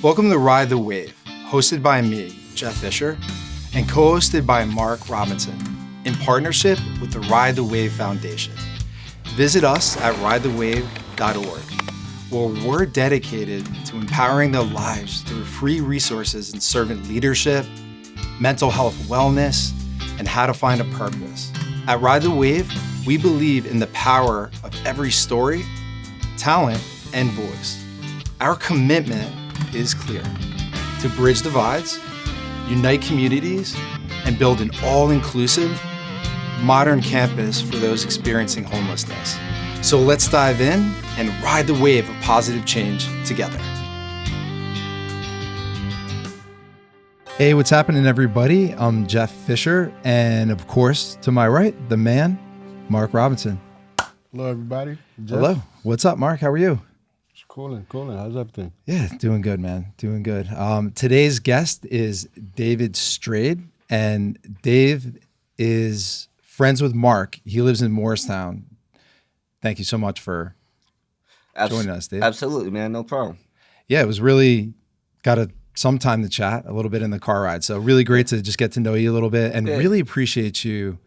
Welcome to Ride the Wave, hosted by me, Jeff Fisher, and co-hosted by Mark Robinson, in partnership with the Ride the Wave Foundation. Visit us at ridethewave.org, where we're dedicated to empowering their lives through free resources in servant leadership, mental health wellness, and how to find a purpose. At Ride the Wave, we believe in the power of every story, talent, and voice. Our commitment is clear: to bridge divides, unite communities, and build an all-inclusive, modern campus for those experiencing homelessness. So let's dive in and ride the wave of positive change together. Hey, what's happening, everybody? I'm Jeff Fisher, and of course, to my right, the man, Mark Robinson. Hello, everybody. Jeff. Hello. What's up, Mark? How are you? Cooling. How's everything? Yeah, doing good, man. Doing good. Today's guest is David Strade, and Dave is friends with Mark. He lives in Morristown. Thank you so much for joining us, Dave. Absolutely, man. No problem. Yeah, it was really some time to chat a little bit in the car ride. So really great to just get to know you a little bit, and really appreciate you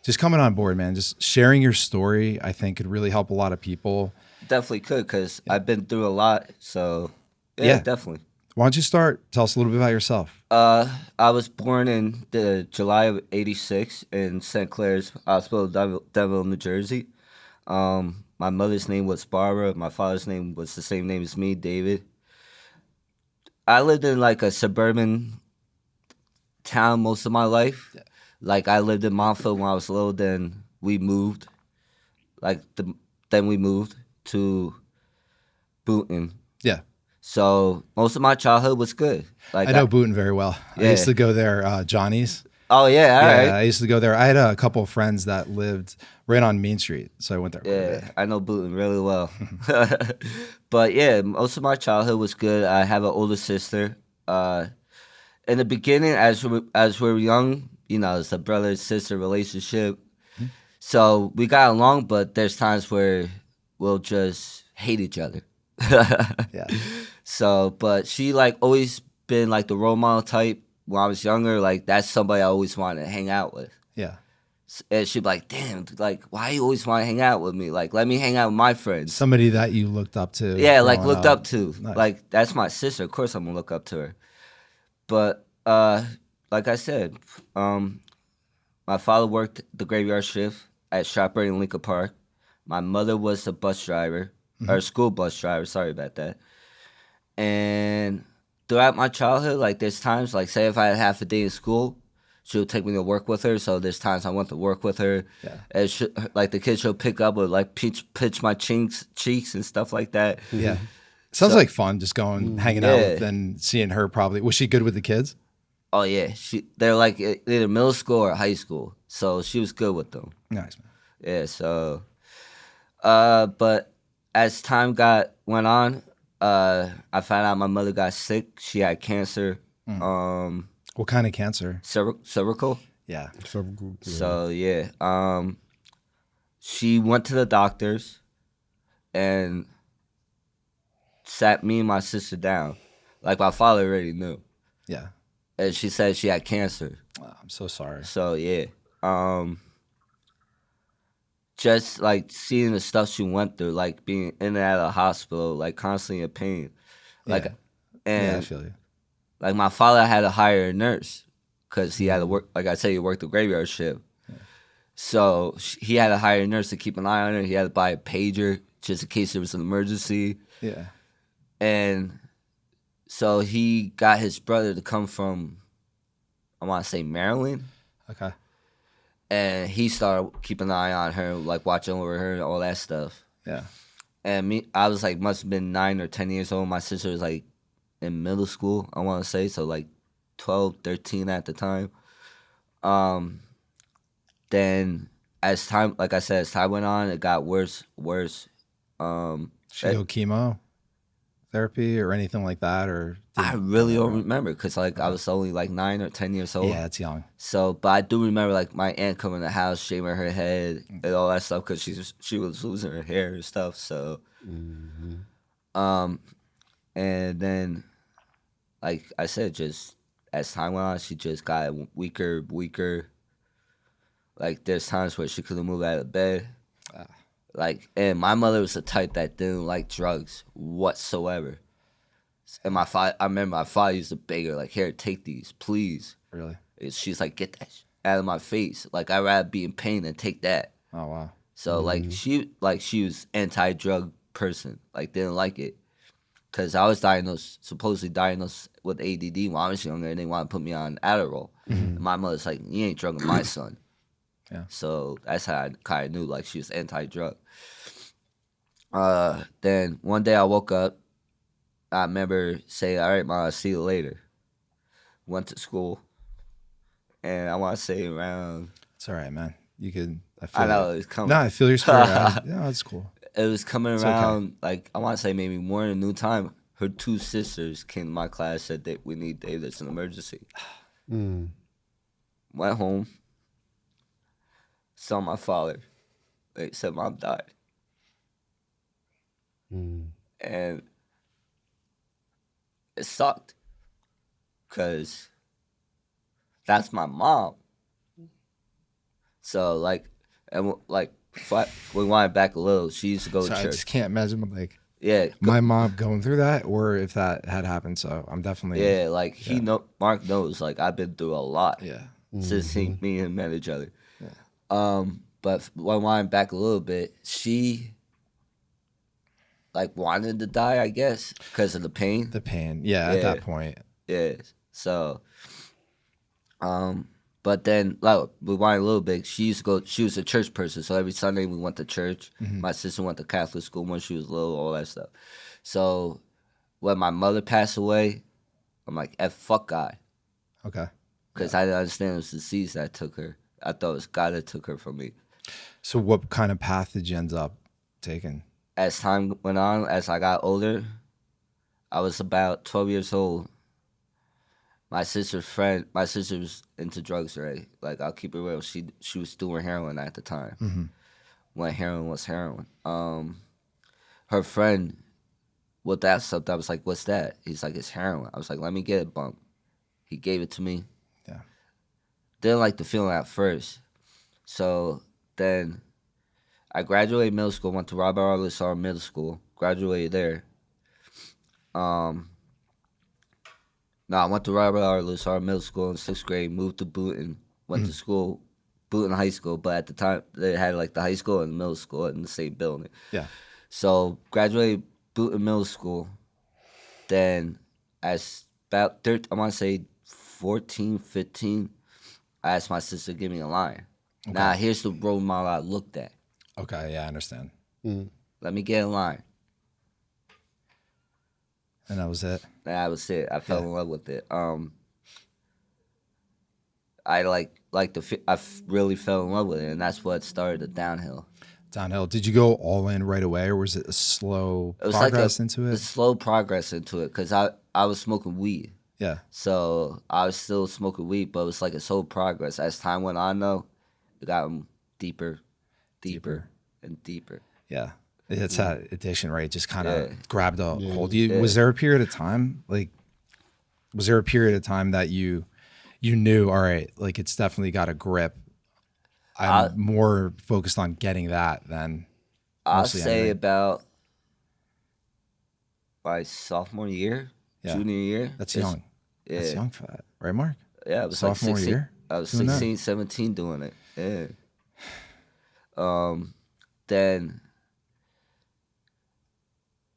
just coming on board, man. Just sharing your story, I think, could really help a lot of people. Definitely could, because I've been through a lot. So, yeah, definitely. Why don't you start? Tell us a little bit about yourself. I was born in the July of '86 in St. Clair's Hospital, Devil, New Jersey. My mother's name was Barbara. My father's name was the same name as me, David. I lived in like a suburban town most of my life. Yeah. Like I lived in Montville when I was little. Then we moved. Then we moved to Boonton. Yeah. So most of my childhood was good. Like I know Boonton very well. Yeah. I used to go there, Johnny's. Oh yeah, all right. I used to go there. I had a couple of friends that lived right on Main Street, so I went there. Yeah, I know Boonton really well. But yeah, most of my childhood was good. I have an older sister. In the beginning, as we were young, you know, it's a brother-sister relationship. Mm-hmm. So we got along, but there's times where we'll just hate each other. Yeah. So, but she like always been like the role model type. When I was younger, like that's somebody I always wanted to hang out with. Yeah. And she'd be like, damn, like, why you always want to hang out with me? Like, let me hang out with my friends. Somebody that you looked up to. Yeah, like looked up to. Nice. Like, that's my sister. Of course I'm going to look up to her. But like I said, my father worked the graveyard shift at ShopRite in Lincoln Park. My mother was a bus driver, or school bus driver. Sorry about that. And throughout my childhood, like there's times, like say if I had half a day in school, she would take me to work with her. So there's times I went to work with her. Yeah. And like the kids she'll pick up would like pitch my cheeks and stuff like that. Yeah. Sounds like fun, just going, hanging out with and seeing her probably. Was she good with the kids? Oh yeah. They're like either middle school or high school. So she was good with them. Nice, man. Yeah, so but as time went on, I found out my mother got sick. She had cancer. What kind of cancer? Cervical. Yeah. Cervical. Yeah. So yeah, she went to the doctors and sat me and my sister down. Like my father already knew. Yeah. And she said she had cancer. Oh, I'm so sorry. So yeah, just like seeing the stuff she went through, like being in and out of the hospital, like constantly in pain, like, and I feel you. Like my father had to hire a nurse because he had to work. Like I said, he worked the graveyard shift, so he had to hire a nurse to keep an eye on her. He had to buy a pager just in case there was an emergency. Yeah, and so he got his brother to come from, I want to say Maryland. Okay. And he started keeping an eye on her, like watching over her and all that stuff. Yeah. And I was like, must have been 9 or 10 years old. My sister was like in middle school, I want to say. So like 12, 13 at the time. Then as time, like I said, as time went on, it got worse. She go chemo therapy or anything like that, or I really don't remember because like I was only like 9 or 10 years old. Yeah, it's young. So, but I do remember like my aunt coming to the house, shaving her head and all that stuff because she was losing her hair and stuff. So, and then like I said, just as time went on, she just got weaker. Like there's times where she couldn't move out of bed. Like, and my mother was the type that didn't like drugs whatsoever. And I remember my father used to beg her, like, here, take these, please. Really? And she's like, get that out of my face. Like, I'd rather be in pain than take that. Oh wow. So she was anti-drug person, like didn't like it. Cause I was supposedly diagnosed with ADD when I was younger, and they want to put me on Adderall. And my mother's like, you ain't drugging my son. Yeah. So that's how I kind of knew, like, she was anti-drug. Then one day I woke up. I remember saying, all right, Mom, I'll see you later. Went to school. And I want to say around... It's all right, man. You could... I know, it was coming. No, I feel your spirit. Yeah, that's cool. It was coming It's around, okay. like, I want to say maybe more than noon time. Her 2 sisters came to my class, said that we need Dave, it's an emergency. Went home. Saw my father. They said Mom died. And it sucked. Because that's my mom. So, like, and like, we wind back a little. She used to go to I church. just can't imagine, like, Yeah. my mom going through that, or if that had happened. So I'm definitely... Yeah, like, Mark knows, like, I've been through a lot. Yeah. Since me and him met each other. Yeah. But when I went back a little bit, she like wanted to die, I guess, because of the pain. The pain. Yeah, at that point. Yeah. So, but then like we went a little bit. She was a church person, so every Sunday we went to church. My sister went to Catholic school when she was little, all that stuff. So when my mother passed away, I'm like, fuck God. Okay. Because I didn't understand it was the disease that took her. I thought it was God that took her from me. So what kind of path did you end up taking? As time went on, as I got older, I was about 12 years old. My sister was into drugs already. Like, I'll keep it real. She was doing heroin at the time. When heroin was heroin. Her friend, with that stuff, I was like, what's that? He's like, it's heroin. I was like, let me get it, bump. He gave it to me. Yeah. Didn't like the feeling at first. So then I graduated middle school, went to Robert R. Lissar Middle School, graduated there. I went to Robert R. Lissar Middle School in 6th grade, moved to Boonton, went to school, Boonton High School, but at the time they had like the high school and the middle school in the same building. Yeah. So graduated Boonton Middle School. Then as about 13, I want to say 14, 15, I asked my sister to give me a line. Okay. Now, here's the role model I looked at. Okay, yeah, I understand. Let me get a line. And that was it? That was it. I fell in love with it. I really fell in love with it, and that's what started the downhill. Downhill. Did you go all in right away, or was it a slow progress into it? A slow progress into it, because I was smoking weed. Yeah. So I was still smoking weed, but it was like a slow progress. As time went on, though, it got deeper, and deeper. Yeah. It's that addiction, right? It just kind of grabbed a hold of you. Yeah. Was there a period of time, that you knew, all right, like it's definitely got a grip? I'm more focused on getting that than I'll say about my sophomore year, junior year. That's young. Yeah. That's young for that, right, Mark? Yeah, I was sophomore like 16, year. I was 16, 17 doing it. Yeah. Then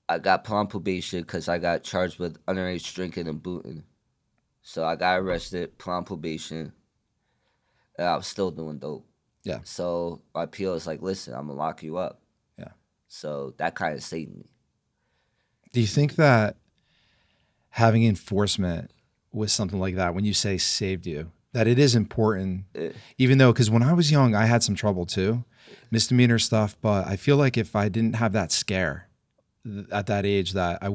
I got put on probation because I got charged with underage drinking and booting. So I got arrested, put on probation, and I was still doing dope. Yeah. So my PO was like, listen, I'm going to lock you up. Yeah. So that kind of saved me. Do you think that having enforcement with something like that, when you say saved you, that it is important, even though, because when I was young, I had some trouble too, misdemeanor stuff, but I feel like if I didn't have that scare at that age, that I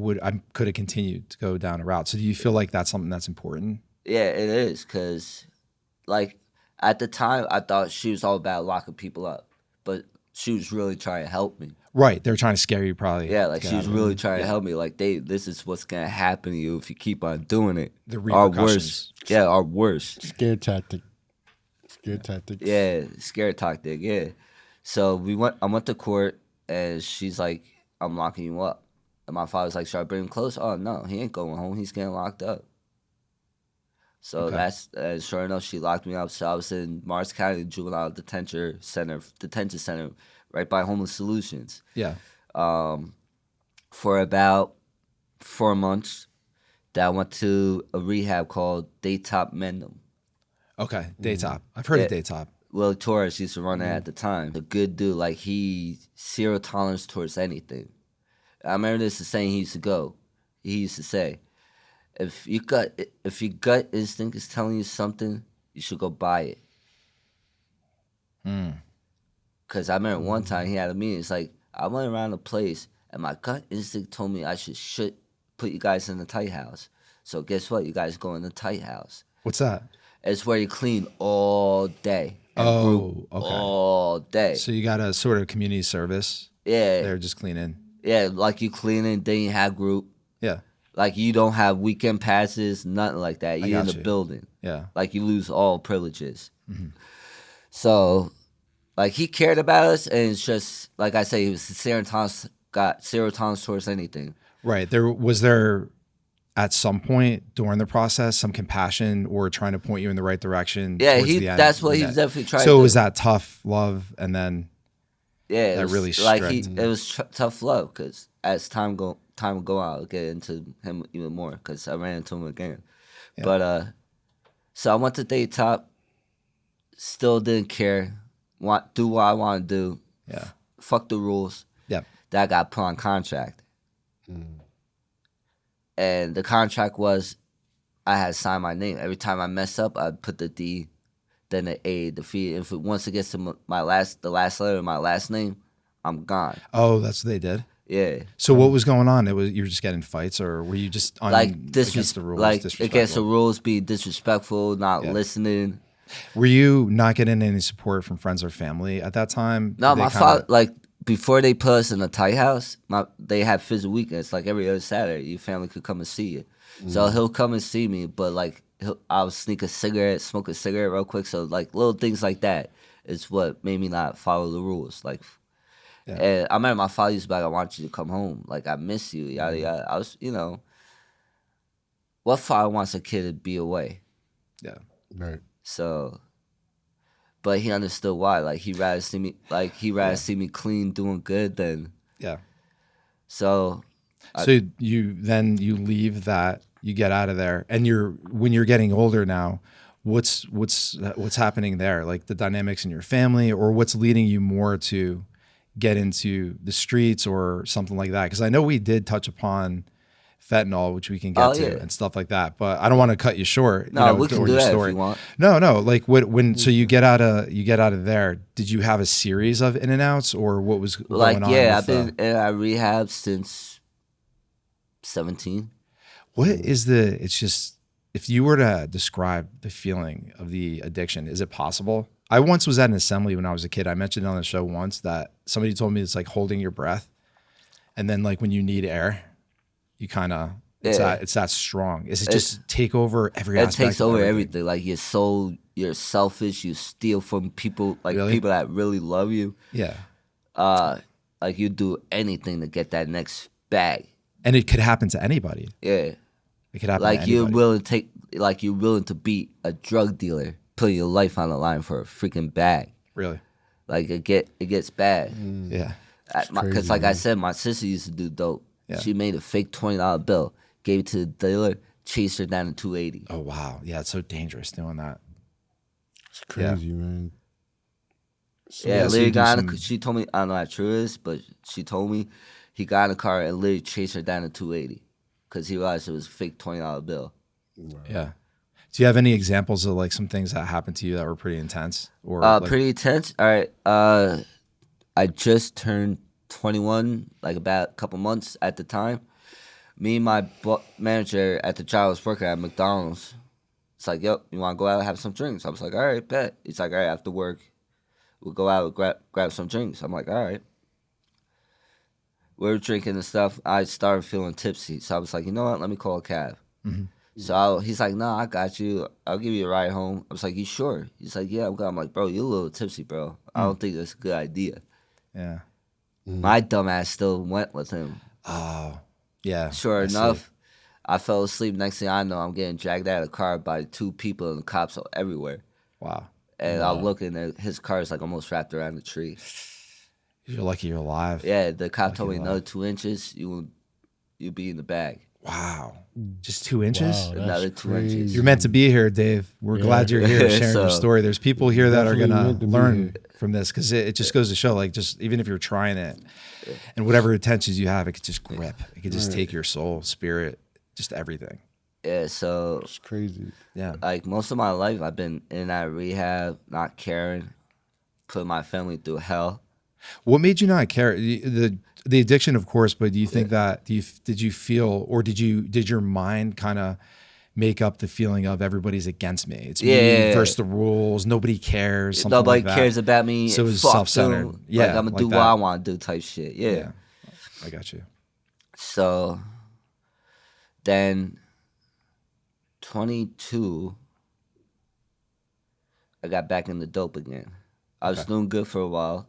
could have continued to go down a route. So do you feel like that's something that's important? Yeah, it is, because like at the time, I thought she was all about locking people up. But she was really trying to help me. Right. They're trying to scare you probably. Yeah, like to she get was out of it. really trying to help me. Like, this is what's gonna happen to you if you keep on doing it. The Our repercussions. worst. Yeah, our worst. Scare tactic. Scare tactics. Yeah, scare tactic. Yeah. So I went to court, and she's like, "I'm locking you up." And my father's like, "Should I bring him close?" Oh no, he ain't going home. He's getting locked up. So Okay. that's sure enough, she locked me up. So I was in Morris County Juvenile Detention Center, right by Homeless Solutions, Yeah. for about 4 months. That I went to a rehab called Daytop Mendham. Okay. Daytop. I've heard of Yeah. Daytop. Will Torres used to run it at the time. A good dude, like he zero tolerance towards anything. I remember this is saying he used to go. He used to say, if your gut instinct is telling you something, you should go buy it. Cause I remember one time he had a meeting. It's like I went around the place and my gut instinct told me I should put you guys in the tight house. So guess what? You guys go in the tight house. What's that? It's where you clean all day. And Oh, group okay. all day. So you got a sort of community service. Yeah. They're just cleaning. Yeah, like you cleaning, then you have group. Yeah. Like you don't have weekend passes, nothing like that. You're in the got you. building. Yeah. Like you lose all privileges. So, like he cared about us, and it's just like I say, he was got zero tolerance towards anything. Right. Was there at some point during the process some compassion or trying to point you in the right direction? Yeah, towards the end? that's what he was definitely trying to So do. was that tough love and then Yeah, that really like strict? it was tough love because as time would go on, I'll get into him even more because I ran into him again. Yeah. But so I went to Daytop, still didn't care, do what I want to do. Yeah. Fuck the rules. Yep. That got put on contract, and the contract was I had signed my name. Every time I mess up, I'd put the D, then the A, the fee. If once it gets to the last letter of my last name, I'm gone. Oh, that's what they did. Yeah. So what was going on? You were just getting fights, or were you just against the rules? Like against the disrespectful? rules, being disrespectful, not listening. Were you not getting any support from friends or family at that time? No, Did they my kinda- father, like before they put us in a tight house, they had physical weekends. Like every other Saturday, your family could come and see you. So he'll come and see me, but like I'll sneak smoke a cigarette real quick. So like little things like that is what made me not follow the rules. Like, and I remember my father used to be like, "I want you to come home. Like I miss you." Yada yada. I was, what father wants a kid to be away? Yeah. Right. So, but he understood why. Like he'd rather see me clean, doing good than. Yeah. So. So you leave that, you get out of there, and when you're getting older now, what's happening there? Like the dynamics in your family, or what's leading you more to get into the streets or something like that? Because I know we did touch upon fentanyl, which we can get to and stuff like that, but I don't want to cut you short. No, we can do that if you want. No. Like so you get out of there. Did you have a series of in and outs, or what was going on? Yeah, I've been in rehab since 17. What is it's just, if you were to describe the feeling of the addiction, is it possible? I once was at an assembly when I was a kid. I mentioned on the show once that somebody told me it's like holding your breath. And then like when you need air, you kind of, it's that strong. Is it just take over every aspect? It takes over everything. Like you're selfish. You steal from people, like people that really love you. Yeah. Like you do anything to get that next bag. And it could happen to anybody. Yeah. It could happen like to anybody. you're willing to beat a drug dealer, put your life on the line for a freaking bag. Really? Like it gets bad. Yeah. Because like I said, my sister used to do dope. Yeah. She made a fake $20 bill, gave it to the dealer, chased her down to $280. Oh wow. Yeah, it's so dangerous doing that. It's crazy, man. So, so literally you do got some- she told me, I don't know how true it is, but she told me he got in the car and literally chased her down to $280 because he realized it was a fake $20 bill. Yeah. Do you have any examples of like some things that happened to you that were pretty intense? Or pretty intense? All right. I just turned 21, like about a couple months at the time. Me and my manager at the job I was working at McDonald's. It's like, yo, you want to go out and have some drinks? I was like, all right, bet. He's like, all right, after work, We'll go out and grab some drinks. I'm like, all right. We were drinking and stuff. I started feeling tipsy. So I was like, you know what? Let me call a cab. So he's like, no, I got you. I'll give you a ride home. I was like, you sure? He's like, yeah, I'm good. I'm like, bro, you're a little tipsy, bro. I don't think that's a good idea. Yeah. My dumb ass still went with him. Oh, yeah. Sure I see. enough, I fell asleep. Next thing I know, I'm getting dragged out of the car by 2 people and the cops are everywhere. Wow. And I'm looking at his car is like almost wrapped around the tree. You're lucky you're alive. Yeah, the cop Lucky told me you're another alive. 2 inches, you'll be in the bag. Wow. Just 2 inches? Wow, that's Another 2 inches. crazy. You're meant to be here, Dave. We're glad you're here sharing your So- story. There's people here that are Definitely going meant to to be learn here. from this because it just goes to show, like, just even if you're trying it and whatever intentions you have, it could just grip. It could just take your soul, spirit, just everything. Yeah, so It's crazy. Yeah. like most of my life, I've been in and out of rehab, not caring, putting my family through hell. What made you not care? The addiction, of course, but do you think that, did you feel, or did your mind kind of make up the feeling of everybody's against me? It's me Yeah. versus the rules. Nobody cares. Something Nobody like that. cares about me. So it was Fuck self-centered. them. Yeah, like, I'm gonna like do that. what I want to do, type shit. Yeah. Yeah. I got you. So then 22, I got back in the dope again. I was doing good for a while,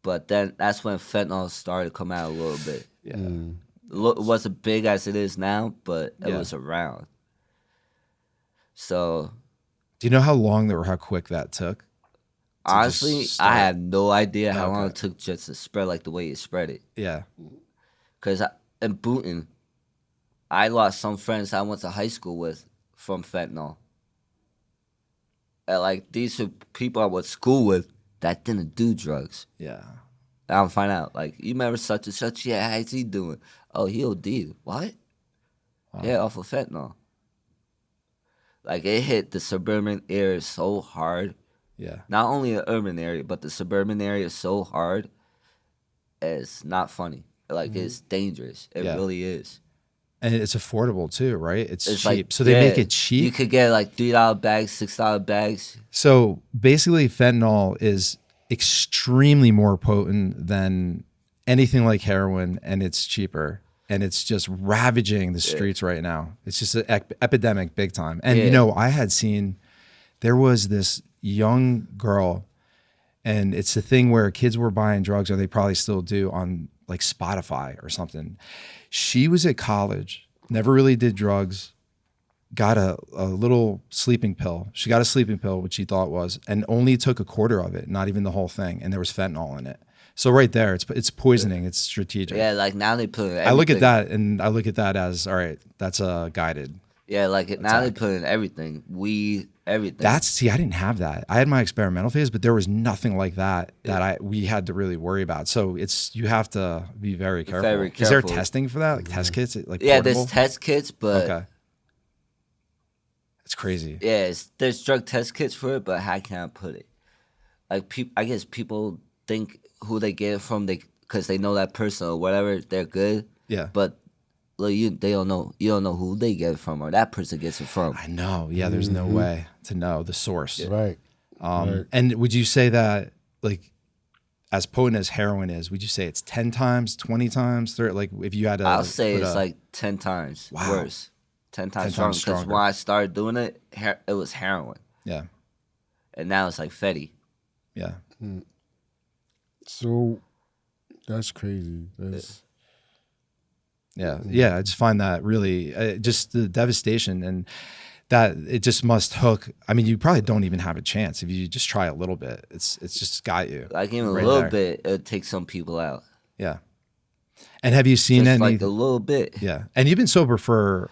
but then that's when fentanyl started to come out a little bit. Yeah. It wasn't big as it is now, but it Yeah. was around. So Do you know how long or how quick that took? honestly, just start? I have no idea how long Okay. it took just to spread like the way it spread it. Yeah. Because in Booton, I lost some friends I went to high school with from fentanyl. And like these are people I went to school with that didn't do drugs. Yeah. I don't find out. Like, you remember such and such? Yeah, how's he doing? Oh, he OD'd. What? Wow. Yeah, off of fentanyl. Like, it hit the suburban area so hard. Yeah. Not only the urban area, but the suburban area so hard. It's not funny. Like, it's dangerous. It Yeah. really is. And it's affordable too, right? It's cheap. Like, So they make yeah, it cheap. You could get like $3 bags, $6 bags. So basically, fentanyl is extremely more potent than anything like heroin, and it's cheaper, and it's just ravaging the streets right now. It's just an epidemic, big time. And you Yeah. know, I had seen there was this young girl, and it's the thing where kids were buying drugs, or they probably still do, on like Spotify or something. She was at college, never really did drugs, got a little sleeping pill. She got a sleeping pill, which she thought was, and only took a quarter of it, not even the whole thing. And there was fentanyl in it. So right there, it's poisoning. It's strategic. Yeah, like now they put I look at everything. that, and I look at that as, all right, that's a guided. Yeah, like now they put in everything. Weed, everything. See, I didn't have that. I had my experimental phase, but there was nothing like that we had to really worry about. So you have to be very careful. Very Is there careful. testing for that? Like test kits? Like yeah, portable? there's test kits, but Okay. It's crazy. yeah, there's drug test kits for it, but how can I put it? Like, I guess people think who they get it from, because they know that person or whatever, they're good. Yeah. But look, they don't know. You don't know who they get it from or that person gets it from. I know. Yeah, there's no way to know the source. Right. Right. And would you say that, like, as potent as heroin is, would you say it's 10 times, 20 times, 30? Like, if you had to, I'll say put it's a- like 10 times Wow. worse. 10 times 10 stronger. times Because stronger. when I started doing it, it was heroin. yeah, And now it's like Fetty. yeah, So that's crazy. That's yeah. I just find that really just the devastation, and that it just must hook. I mean, you probably don't even have a chance if you just try a little bit. It's just got you. Like, even right a little there. bit, it'll take some people out. Yeah. And have you seen Just any? like a little bit. Yeah. And you've been sober for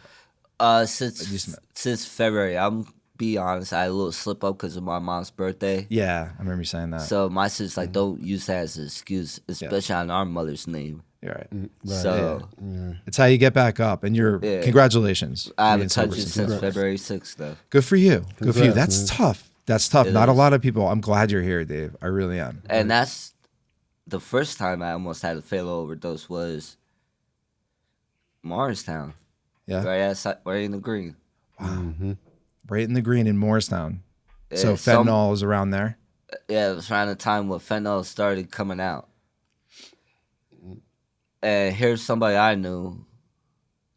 Since February, I'm be honest, I had a little slip up because of my mom's birthday. yeah. I remember you saying that. So my sister's like, don't use that as an excuse, especially on our mother's name. You're right. right. So Yeah. It's how you get back up, and Yeah. congratulations. I for haven't being sober touched it since since then. February 6th, though. Good for you. Good for you. Congrats, That's man. tough. That's tough. It Not a is. lot of people. I'm glad you're here, Dave. I really am. And that's the first time I almost had a fatal overdose was Morristown. Yeah. Right in the green. Right in the green in Morristown. So Yeah, fentanyl is around there. Yeah, it was around the time when fentanyl started coming out. And here's somebody I knew.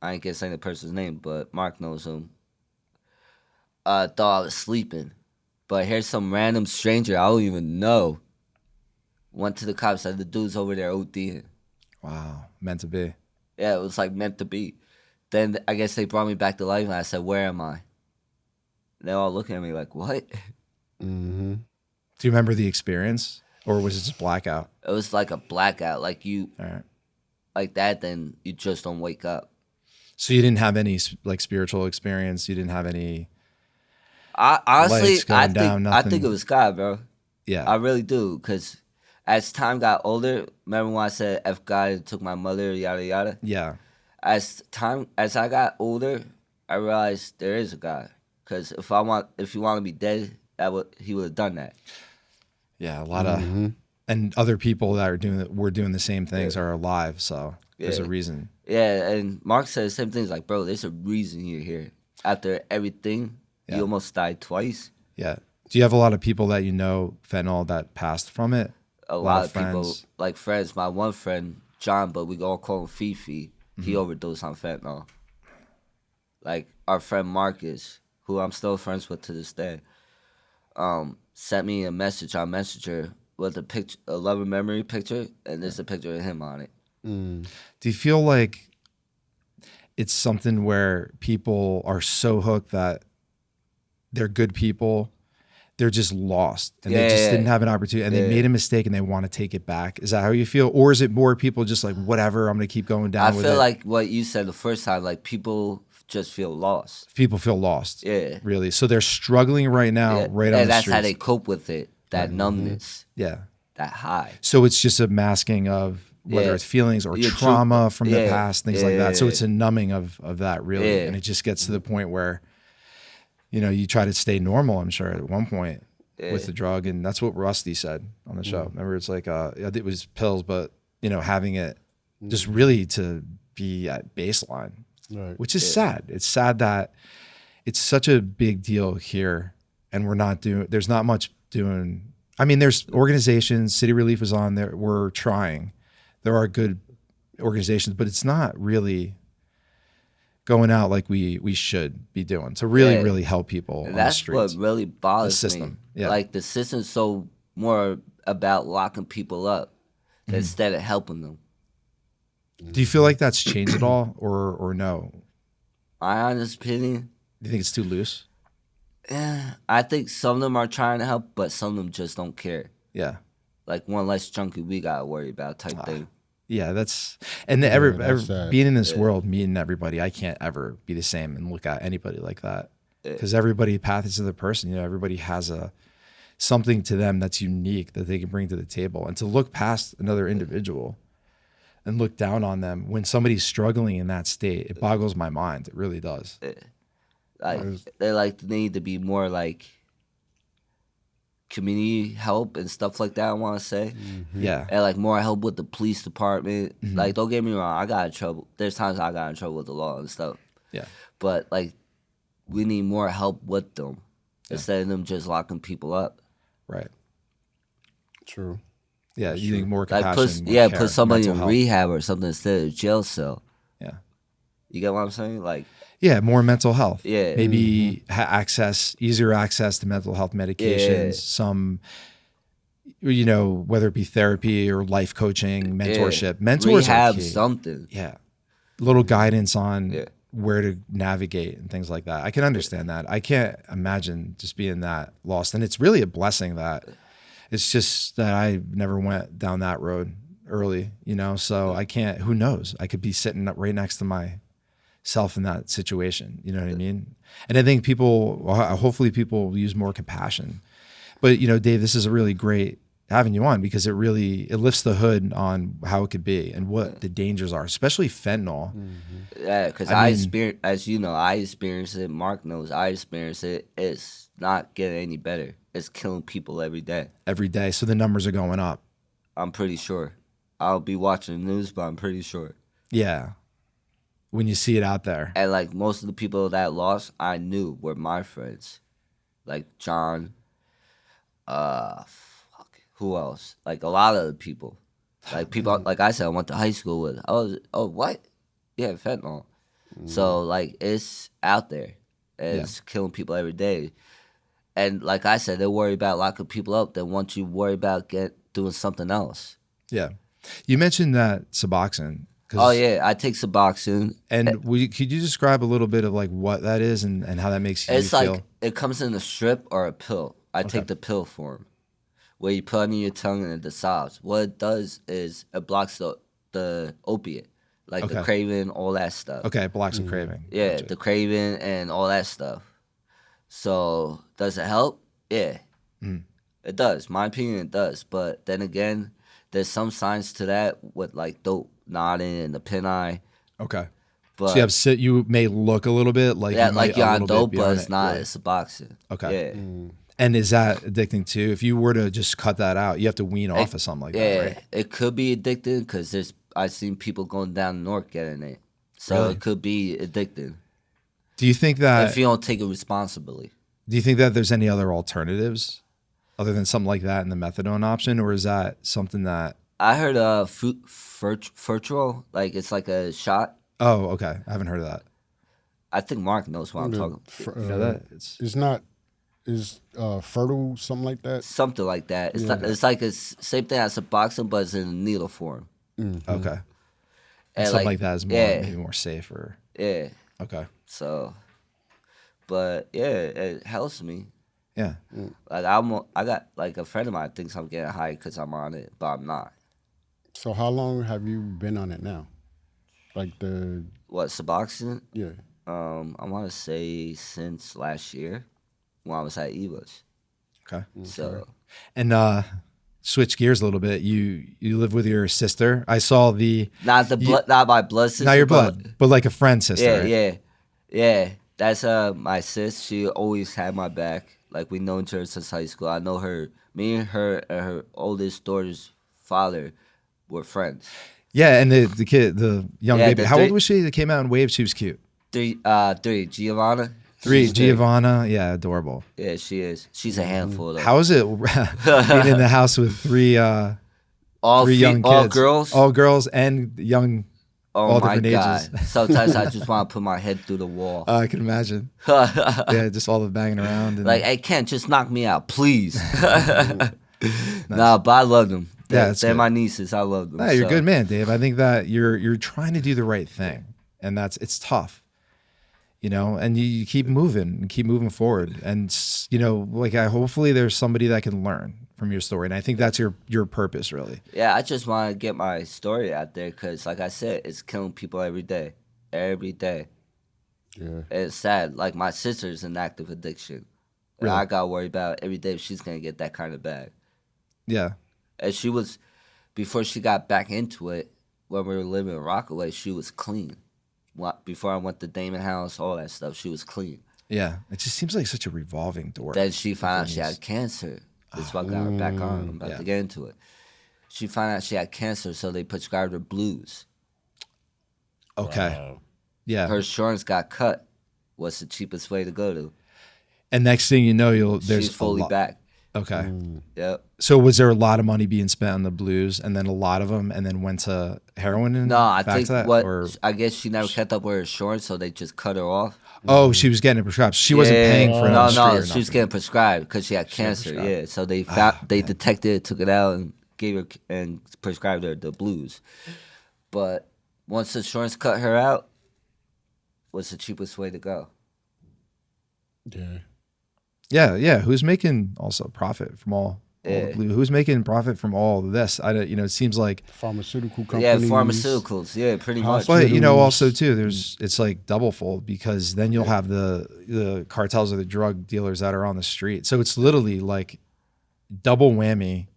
I ain't gonna say the person's name, but Mark knows him. Thought I was sleeping. But here's some random stranger I don't even know. Went to the cops, said the dude's over there ODing. Wow, meant to be. Yeah, it was like meant to be. Then I guess they brought me back to life and I said, where am I? And they're all looking at me like, what? Mm-hmm. Do you remember the experience, or was it just blackout? It was like a blackout. Like you, All right. like that, then you just don't wake up. So you didn't have any like spiritual experience. You didn't have any. I honestly, Lights going down, I think nothing. it was God, bro. Yeah. I really do, because as time got older, remember when I said F God took my mother, yada yada. Yeah. As I got older, I realized there is a God. Because if you want to be dead, he would have done that. Yeah. A lot of, and other people that were doing the same things are alive. So there's a reason. Yeah, and Mark said the same things. Like, bro, there's a reason you're here. After everything, you almost died twice. Yeah. Do you have a lot of people that you know fentanyl that passed from it? A lot of people, friends? like friends. My one friend, John, but we all call him Fifi. He overdosed on fentanyl. Like our friend Marcus, who I'm still friends with to this day, sent me a message on Messenger with a picture, a loving memory picture, and there's a picture of him on it. Do you feel like it's something where people are so hooked that they're good people, they're just lost and they just didn't have an opportunity and they made a mistake and they want to take it back? Is that how you feel? Or is it more people just like, whatever, I'm going to keep going down with it? I feel like what you said the first time, like people just feel lost. People feel lost. Yeah. Really. So they're struggling right now, right on and the that's streets. how they cope with it, that numbness, Yeah. that high. So it's just a masking of whether it's feelings or trauma from the past, things like that. So it's a numbing of that, really. And it just gets to the point where, you try to stay normal, I'm sure, at one point with the drug. And that's what Rusty said on the show. Remember, it's like, it was pills, but, having it just really to be at baseline, which is sad. It's sad that it's such a big deal here and there's not much doing. I mean, there's organizations, City Relief is on there. We're trying. There are good organizations, but it's not really going out like we should be doing to really help people on the streets. That's what really bothers the system. me. Yeah. Like the system's so more about locking people up instead of helping them. Do you feel like that's changed at all or no? My honest opinion, Do you think it's too loose? I think some of them are trying to help, but some of them just don't care. Yeah. Like one less junkie we gotta worry about type thing. Yeah, that's being in this world, meeting everybody, I can't ever be the same and look at anybody like that. Because everybody path is to the person, everybody has something to them that's unique that they can bring to the table. And to look past another individual and look down on them when somebody's struggling in that state, it boggles my mind. It really does. They need to be more like community help and stuff like that, I want to say. Yeah. And like more help with the police department. Like, don't get me wrong, I got in trouble. There's times I got in trouble with the law and stuff. Yeah. But like, we need more help with them instead of them just locking people up. Right. True. Yeah, you need more Like compassion. More care, put somebody in mental health. rehab or something instead of a jail cell. Yeah. You get what I'm saying? Like, yeah, more mental health. Yeah. Maybe easier access to mental health medications, some, whether it be therapy or life coaching, mentorship. Mentors rehab are key. something. Yeah. Little guidance on where to navigate and things like that. I can understand that. I can't imagine just being that lost. And it's really a blessing that it's just that I never went down that road early, so I can't, who knows? I could be sitting up right next to myself in that situation. You know what I mean? And I think hopefully people will use more compassion. But, Dave, this is a really great having you on because it lifts the hood on how it could be and what the dangers are, especially fentanyl. Yeah, because I experience, as you know, I experience it. Mark knows I experience it. It's not getting any better. It's killing people every day. Every day. So the numbers are going up. I'm pretty sure. I'll be watching the news, but I'm pretty sure. Yeah. When you see it out there. And like most of the people that lost, I knew were my friends. Like John, Who else? Like a lot of the people. Like people, like I said, I went to high school with. What? Yeah, fentanyl. So like it's out there. It's killing people every day. And like I said, they worry about locking people up. They want you worry about doing something else. Yeah. You mentioned that Suboxone. Oh yeah, I take Suboxone. And could you describe a little bit of like what that is and how that makes you It's feel? like it comes in a strip or a pill. I take the pill form, where you put under your tongue and it dissolves. What it does is it blocks the opiate, like the craving, all that stuff. Okay, it blocks the craving. Yeah, Gotcha. the craving and all that stuff. So does it help? Yeah, it does. My opinion, it does. But then again, there's some signs to that with like dope nodding and the pin eye. Okay. But So you may look a little bit like yeah, you like might you're a on little dope, bit but beyond it's it. not. Yeah. It's Suboxone. Okay. Yeah. And is that addicting too? If you were to just cut that out, you have to wean off of something like that, right? It could be addicting because I've seen people going down north getting it, so it could be addicting Do you think that if you don't take it responsibly. Do you think that there's any other alternatives other than something like that and the methadone option, or is that something that? I heard Fentanyl, like it's like a shot. Oh, okay. I haven't heard of that. I think Mark knows what I'm talking. You know that? It's not. Is fertile something like that? Something like that. It's not, it's like it's same thing as Suboxone, but it's in a needle form. Okay. And Something like that is more yeah, maybe more safe or yeah. okay. So, but yeah, it helps me. Yeah. Like I got like a friend of mine thinks I'm getting high because I'm on it, but I'm not. So how long have you been on it now? Like What, Suboxone? yeah. I want to say since last year when I was at Eva's. Okay. So And switch gears a little bit. You live with your sister. I saw not my blood sister. not your blood, but like a friend sister. Yeah, right? yeah. That's my sis. She always had my back. Like we known her since high school. I know her. Me and her oldest daughter's father were friends. Yeah, and the kid, the young Yeah, baby. the How old three- was she that came out and waved? She was cute. Three, Giovanna. 3, She's big. Giovanna. Yeah, adorable. Yeah, she is. She's a handful though. How is it being in the house with three young all kids? girls. All girls and young. Oh all my different god! ages. Sometimes I just want to put my head through the wall. I can imagine. Yeah, just all the banging around. And, Like, hey, Ken, just knock me out, please. Nah, but I love them. Yeah, that's They're good. my nieces. I love them. no, you're a so. good man, Dave. I think that you're trying to do the right thing, and it's tough, and you keep moving and keep moving forward, and like hopefully there's somebody that can learn from your story, and I think that's your purpose, really. Yeah, I just want to get my story out there because, like I said, it's killing people every day. Every day. Yeah. It's sad. Like, my sister's in active addiction. And Really? I got to worry about every day if she's going to get that kind of bag. Yeah, And she was, before she got back into it, when we were living in Rockaway, she was clean. Before I went to Damon House, all that stuff, she was clean. yeah. It just seems like such a revolving door. Then she found out she had cancer. This is what got her back on. I'm about to get into it. She found out she had cancer, so they prescribed her blues. Okay. Yeah. Her insurance got cut. What's the cheapest way to go to? And next thing you know, there's She's fully back. Okay. Yep. So was there a lot of money being spent on the blues, and then a lot of them, and then went to heroin? And No, I back think to that, what or I guess she never kept up with her insurance, so they just cut her off. oh, she was getting it prescribed. She wasn't paying for it. No, on the street no, or she was nothing. getting prescribed because she had cancer. Yeah, so they they detected it, took it out, and gave her and prescribed her the blues. But once the insurance cut her out, what's the cheapest way to go? Yeah. Yeah. Who's making also profit from all the blue? Who's making profit from all of this? It seems like. Pharmaceutical Yeah, companies. pharmaceuticals. Yeah, pretty much. But Hospitals. also too, it's like double fold, because then you'll have the cartels or the drug dealers that are on the street. So it's literally like double whammy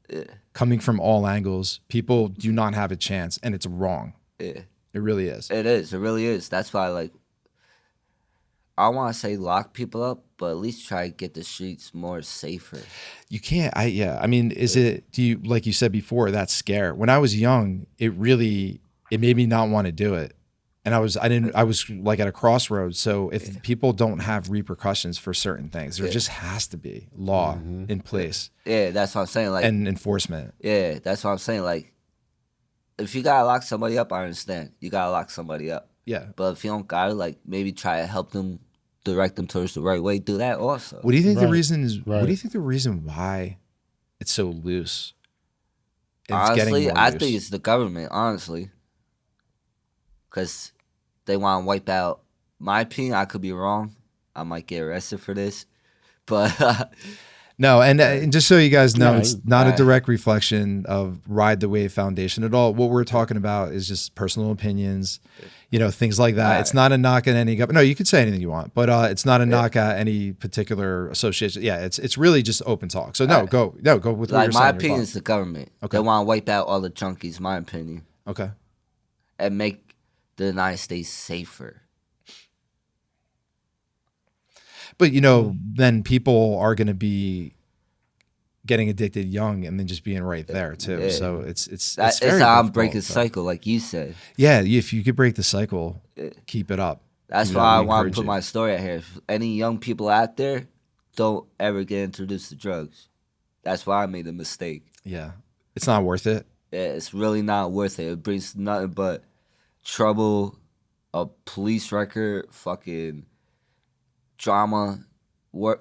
coming from all angles. People do not have a chance, and it's wrong. Yeah, It really is. it is. It really is. That's why, I want to say lock people up, but at least try to get the streets more safer. You can't. I mean, do you, like you said before, that scare? When I was young, it made me not want to do it. And I was like at a crossroads. So if people don't have repercussions for certain things, there just has to be law in place. Yeah, that's what I'm saying. Like, and enforcement. Yeah, that's what I'm saying. Like, if you gotta lock somebody up, I understand. You gotta lock somebody up. Yeah. But if you don't gotta, like, maybe try to help them, direct them towards the right way. Do that also. What do you think the Right, reason is? right. What do you think the reason why it's so loose? And it's Honestly, getting more I loose? think it's the government. Honestly, because they want to wipe out. My opinion, I could be wrong. I might get arrested for this, but No, and just so you guys know, No, it's not a right. direct reflection of Ride the Wave Foundation at all. What we're talking about is just personal opinions, things like that. Right. It's not a knock at any government. No, you could say anything you want, but it's not a knock at any particular association. Yeah, it's really just open talk. So go with what like you're my saying. opinion is the government. Okay. They want to wipe out all the junkies. My opinion, Okay. and make the United States safer. But then people are going to be getting addicted young and then just being right there too. Yeah. So it's It's very how I'm difficult, breaking but- cycle, like you said. Yeah, if you could break the cycle, keep it up. That's You know, why I we want to encourage put you. my story out here. If any young people out there, don't ever get introduced to drugs. That's why I made a mistake. Yeah, it's not worth it. Yeah, it's really not worth it. It brings nothing but trouble, a police record, fucking drama,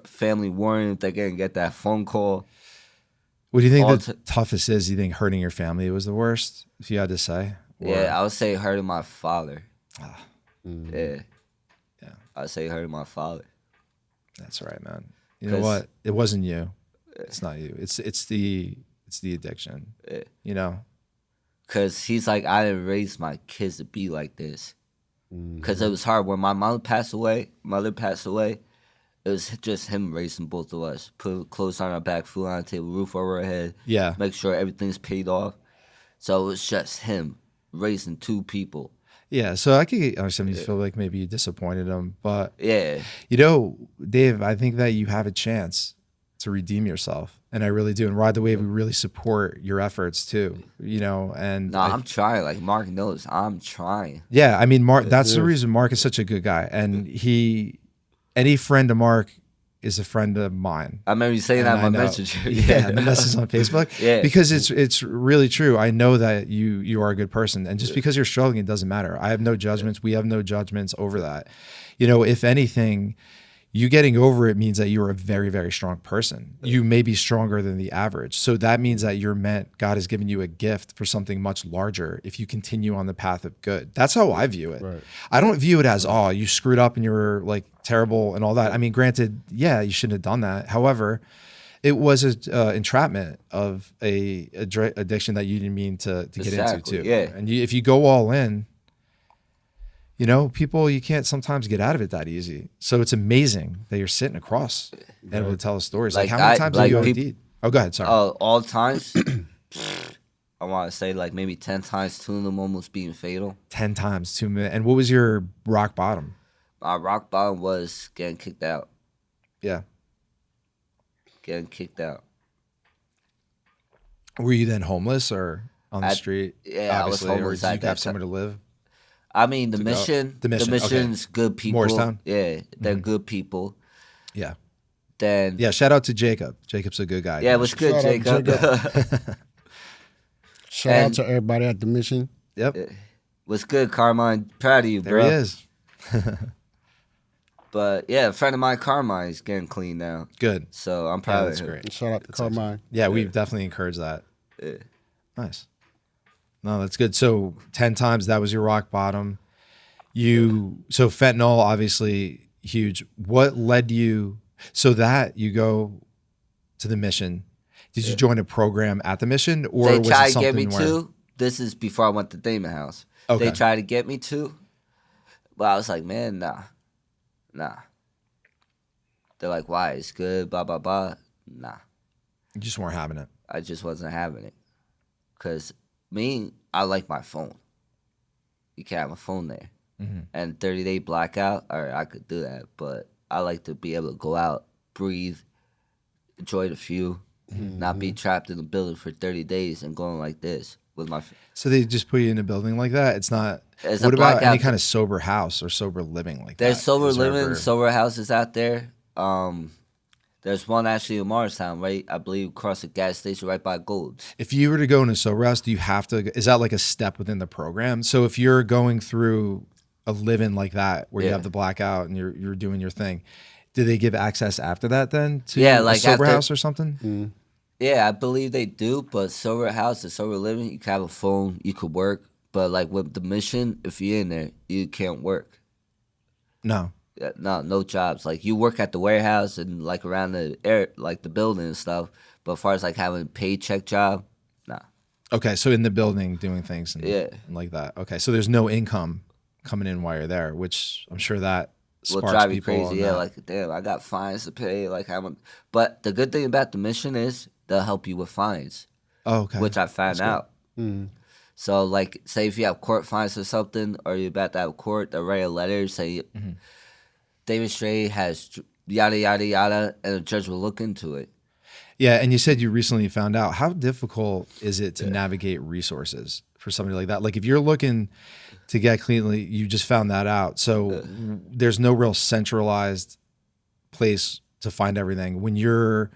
family worrying if they're gonna get that phone call. What do you think All the toughest is? Do you think hurting your family was the worst, if you had to say? Or- Yeah, I would say hurting my father. Yeah. Yeah. I would say hurting my father. That's right, man. You know 'Cause- what? It wasn't you. It's not you. It's the addiction. Cause he's like, I didn't raise my kids to be like this. Cause it was hard when my mother passed away. It was just him raising both of us. Put clothes on our back, food on the table, roof over our head. Yeah. Make sure everything's paid off. So it was just him raising two people. Yeah. So I could understand you feel like maybe you disappointed him, but Yeah. Dave, I think that you have a chance to redeem yourself, and I really do. And Ride the Wave, we really support your efforts too. And No, I'm trying. Like Mark knows, I'm trying. yeah, I mean, Mark. That's the reason Mark is such a good guy, and any friend of Mark is a friend of mine. I remember you saying that in And my I know- messenger. Yeah, the message on Facebook. Yeah. Because it's really true. I know that you are a good person, and just because you're struggling, it doesn't matter. I have no judgments. We have no judgments over that. If anything, you getting over it means that you're a very, very strong person. You may be stronger than the average. So that means that God has given you a gift for something much larger if you continue on the path of good. That's how I view it. Right. I don't view it as, oh, you screwed up and you were like terrible and all that. I mean, granted, yeah, you shouldn't have done that. However, it was an entrapment of a addiction that you didn't mean to get into Exactly, too. yeah. And if you go all in, people, you can't sometimes get out of it that easy. So it's amazing that you're sitting across and able to tell us stories. Like, Like, how many times have you people- OD'd? Oh, go ahead. Sorry. All times, I want to say like maybe 10 times, 2 of them almost being fatal. 10 times, 2 minutes. And what was your rock bottom? My rock bottom was getting kicked out. Yeah. Getting kicked out. Were you then homeless or on the street? yeah, I was obviously, or homeless did you at that have somewhere to live? I mean, the go. mission. The Mission, okay. mission's good people. Morristown? Yeah, they're good people. Yeah. Then Yeah. Shout out to Jacob. Jacob's a good guy. yeah, it was good, Shout out, Jacob. Shout out And- to everybody at the mission. Yep. Was good, Carmine. Proud of you, There bro. he is. But yeah, a friend of mine, Carmine, is getting clean now. Good. So I'm Yeah, proud that's of him. great. And shout out to Carmine. Yeah, we definitely encourage that. Yeah. Nice. No, that's good. So 10 times, that was your rock bottom. So fentanyl, obviously huge. What led you, so that you go to the mission? Did you join a program at the mission, or They was tried it to get something me where? to. This is before I went to Damon House. Okay. They tried to get me to, but I was like, man, nah. They're like, why? It's good, blah, blah, blah. Nah, You just weren't having it. I just wasn't having it. Because I like my phone. You can't have a phone there. And 30-day blackout, all right, I could do that. But I like to be able to go out, breathe, enjoy the view, not be trapped in the building for 30 days and going like this. with my. So they just put you in a building like that? It's not. It's What a about any blackout. kind of sober house or sober living like There's that? sober Is there living, ever- sober houses out there. There's one actually in Morristown, right? I believe across the gas station right by Gold's. If you were to go in a sober house, do you have to? Is that like a step within the program? So if you're going through a living like that, where you Yeah. have the blackout and you're doing your thing, do they give access after that then to Yeah, a like sober after- house or something? Yeah, I believe they do, but sober house and sober living, you can have a phone, you could work. But like with the mission, if you're in there, you can't work. No. Yeah, no jobs. Like you work at the warehouse and like around the air, like the building and stuff. But as far as like having a paycheck job, nah. Okay, so in the building doing things and, Yeah. and like that. Okay, so there's no income coming in while you're there, which I'm sure that Will sparks drive you people. crazy. on Yeah, that. like damn, I got fines to pay. Like but the good thing about the mission is they'll help you with fines, Oh, okay. which I found That's good. out. So like, say if you have court fines or something, or you're about to have court, they'll write a letter say David Strade has yada yada yada, and the judge will look into it. Yeah, and you said you recently found out. How difficult is it to navigate resources for somebody like that? Like if you're looking to get cleanly, you just found that out. So there's no real centralized place to find everything. When you're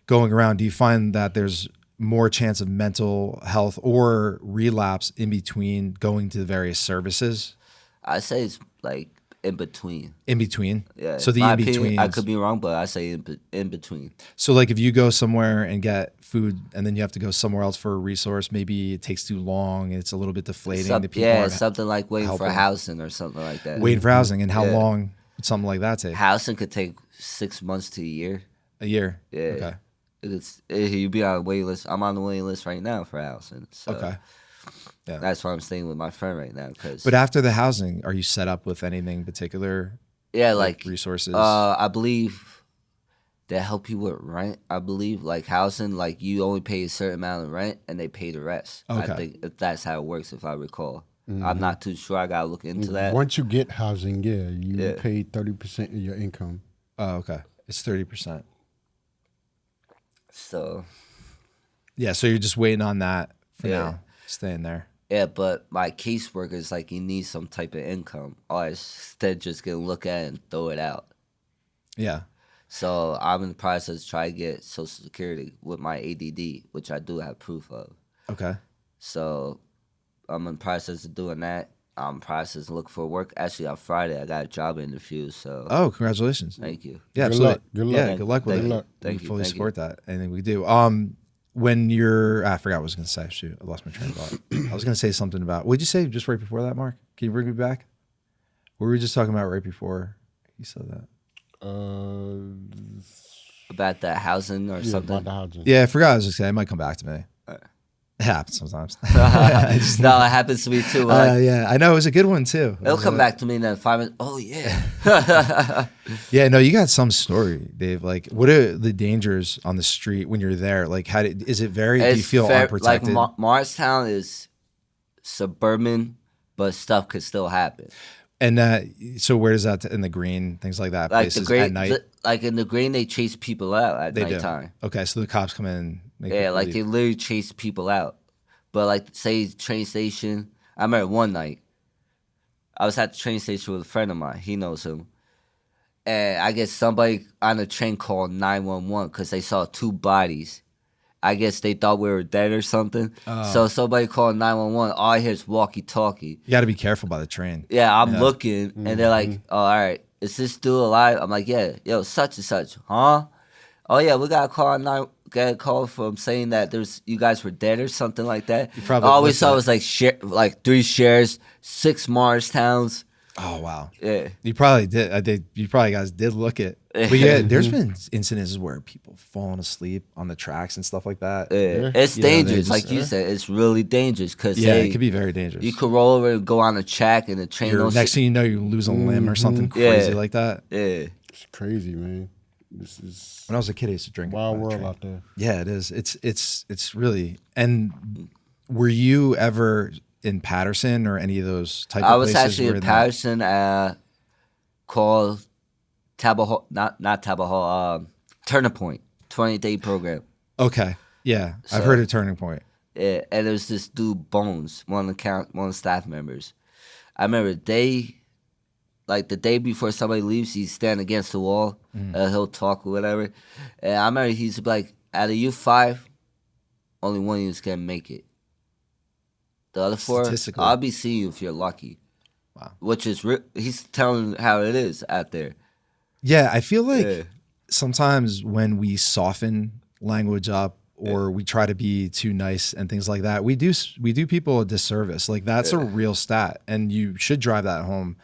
going around, do you find that there's more chance of mental health or relapse in between going to the various services? I say it's like in between. In between? Yeah. So the my in between. opinion, I could be wrong, but I say in between. So like if you go somewhere and get food and then you have to go somewhere else for a resource, maybe it takes too long. It's a little bit deflating. The people aren't something like waiting for helping. housing or something like that. waiting for housing. And how Yeah. long would something like that take? Housing could take 6 months to a year. A year? Yeah. Okay. You'd be on a waiting list. I'm on the waiting list right now for housing. So Okay. Yeah. that's why I'm staying with my friend right now. But after the housing, are you set up with anything particular? Yeah, like resources? I believe they help you with rent. I believe like housing, like you only pay a certain amount of rent and they pay the rest. Okay. I think if that's how it works, if I recall. I'm not too sure. I gotta look into that. Once you get housing, you Yeah. pay 30% of your income. Oh, okay. It's 30%. So Yeah. So you're just waiting on that for Yeah. now, staying there. yeah, but my caseworker is like you need some type of income, or instead just gonna look at it and throw it out. Yeah. So I'm in the process of trying to get Social Security with my ADD, which I do have proof of. Okay. So I'm in the process of doing that. I'm in the process of looking for work. Actually, on Friday, I got a job interview. So Oh, congratulations. thank you. Yeah, Good absolutely. luck. Good luck. Yeah, good luck with Thank it. you. luck. Thank We you. fully Thank support that. Anything we do. When you're, I forgot what I was going to say. Shoot, I lost my train of thought. I was going to say something about, what did you say just right before that, Mark? Can you bring me back? What were we just talking about right before you said that? About that housing or Yeah, something. about the housing. Yeah, I forgot. I was just saying, it might come back to me. It happens sometimes. No, it happens to me too. Like, Yeah, I know. It was a good one too. it'll come back to me in then 5 minutes. Oh yeah. Yeah, no, you got some story, Dave. Like, what are the dangers on the street when you're there? Like, is it very, do you feel unprotected? Like Morristown is suburban, but stuff could still happen. And so where does that, in the green, things like that, Like places the green, at night? like in the green, they chase people out at They nighttime. do. Okay, so the cops come in. Make Yeah, people like leave. they literally chase people out. But like, say train station. I remember one night, I was at the train station with a friend of mine. He knows him, and I guess somebody on the train called 911 because they saw 2 bodies. I guess they thought we were dead or something. So somebody called 911. All I hear is walkie-talkie. You got to be careful by the train. Yeah, I'm looking, and they're like, "Oh, all right, is this dude alive?" I'm like, "Yeah, yo, such and such, huh?" Oh yeah, we got a call from saying that you guys were dead or something like that. probably All we missed saw it. was like 3 shares, 6 Morristowns. Oh, wow. Yeah, You probably did. You probably guys did look it. But yeah, there's been incidences where people falling asleep on the tracks and stuff like that. yeah. It's You know, they dangerous, just- like you said. It's really dangerous because Yeah, it could be very dangerous. you could roll over and go on a track, and the train don't. Next thing you know, you lose a limb or something crazy Yeah. like that. Yeah, It's crazy, man. This is When I was a kid, I used to drink. wild on the world train. out there. Yeah, it is. It's really. And were you ever in Patterson or any of those type of I was places? actually where in that- Patterson, called Tabba Hall, not Tabba Hall, Turning Point, 20-day program. Okay. Yeah, I've So- heard of Turning Point. Yeah, and there's this dude Bones, one of the staff members. I remember the day before somebody leaves, he's standing against the wall. He'll talk or whatever. And I remember he's like, out of you 5, only one of you's gonna make it. The other 4, Statistically. I'll be seeing you if you're lucky. Wow. Which is he's telling how it is out there. Yeah, I feel like sometimes when we soften language up or we try to be too nice and things like that, we do people a disservice. Like that's a real stat, and you should drive that home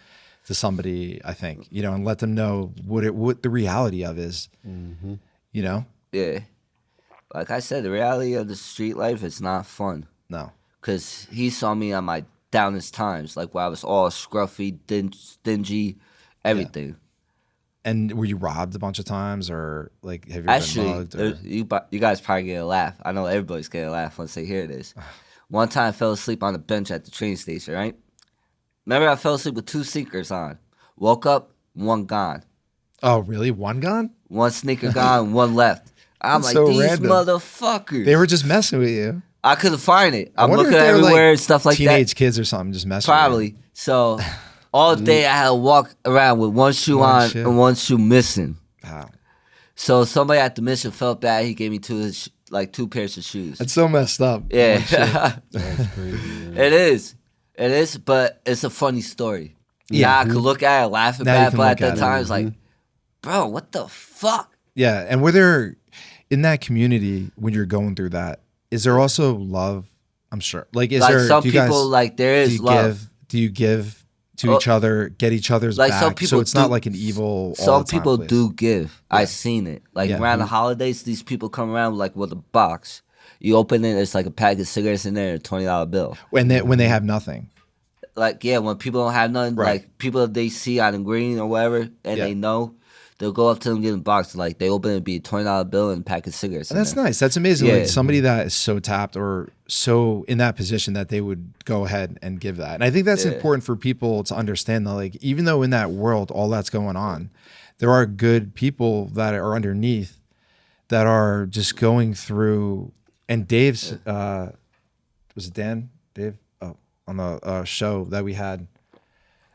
to somebody, I think, and let them know what the reality of is, Yeah. Like I said, the reality of the street life is not fun. No. Because he saw me on my downest times, like where I was all scruffy, stingy, everything. Yeah. And were you robbed a bunch of times, or like have you Actually, been mugged? Or? You guys probably get a laugh. I know everybody's getting a laugh once they hear this. One time I fell asleep on the bench at the train station, right? Remember I fell asleep with 2 sneakers on. Woke up, 1 gone. Oh, really? 1 gone? 1 sneaker gone, 1 left. I'm That's like, so these random. motherfuckers. They were just messing with you. I couldn't find it. I'm wonder looking if they were, everywhere like, and stuff like that. Teenage kids or something just messing with Probably. So all day I had to walk around with 1 shoe on and 1 shoe missing. you. Wow. So somebody at the mission felt bad. He gave me 2 pairs of shoes. That's so messed up. Yeah. That's crazy. Man. It is, but it's a funny story. Yeah, I could look at it, laugh Now you at it, can but at look that at it. time, it's like, bro, what the fuck? Yeah, and were there in that community when you're going through that? Is there also love? I'm sure. Like, is Like there some do you guys- people, like there is love. Do you give to each other? Get each other's Like back. some people so it's not do- like an evil. all Some the time people place. do give. I've seen it. Like Yeah. around the holidays, these people come around like with a box. You open it, it's like a pack of cigarettes in there and a $20 bill. when they have nothing. Like, yeah, when people don't have nothing, Right. like people they see on the green or whatever, and Yeah. they know, they'll go up to them, get in a box, like they open it, be a $20 bill and a pack of cigarettes. And in that's there. nice. That's amazing. Yeah. Like somebody that is so tapped or so in that position that they would go ahead and give that. And I think that's important for people to understand that, like, even though in that world, all that's going on, there are good people that are underneath that are just going through. And Dave's, was it Dan? Dave? Oh, on the show that we had,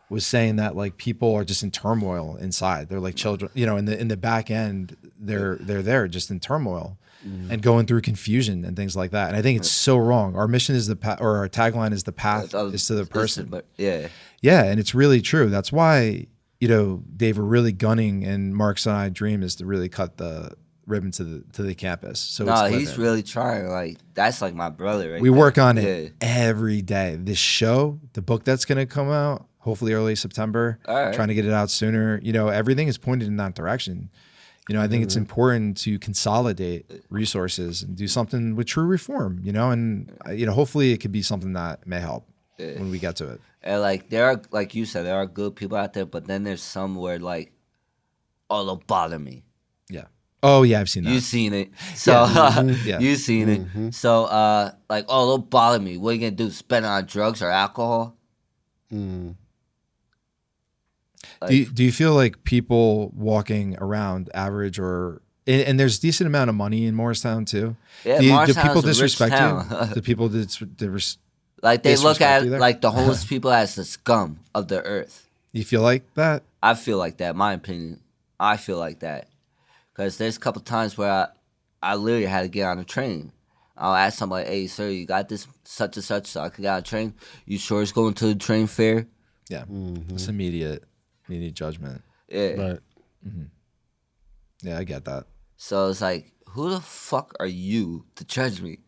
was saying that like people are just in turmoil inside. They're like children, in the back end, they're there just in turmoil and going through confusion and things like that. And I think it's so wrong. Our mission is or our tagline is the path is to the person. But yeah. Yeah, and it's really true. That's why, Dave, we're really gunning, and Mark's and I dream is to really cut the ribbon to the campus. So No, it's he's living. really trying. Like, that's like my brother right We there. work on Yeah. it every day. This show, the book that's going to come out, hopefully early September, All right. trying to get it out sooner. Everything is pointed in that direction. I think it's important to consolidate resources and do something with true reform, and, hopefully it could be something that may help when we get to it. And like there are, like you said, there are good people out there, but then there's some where like, oh, they'll bother me. Yeah. Oh yeah, I've seen that. You seen it, so Yeah. you seen it. So like, oh, they'll bother me. What are you gonna do? Spend it on drugs or alcohol? Do you feel like people walking around average and there's decent amount of money in Morristown too? Yeah, do Morristown's people a rich disrespect town. you? Do people Like they look disrespect at you there? like the homeless people as the scum of the earth. you feel like that? I feel like that. My opinion. I feel like that because there's a couple times where I literally had to get on a train. I'll ask somebody, "Hey, sir, you got this such and such, so I could get on a train? You sure it's going to the train fare?" Yeah. It's immediate judgment. Yeah. Right. Yeah, I get that. So it's like, who the fuck are you to judge me?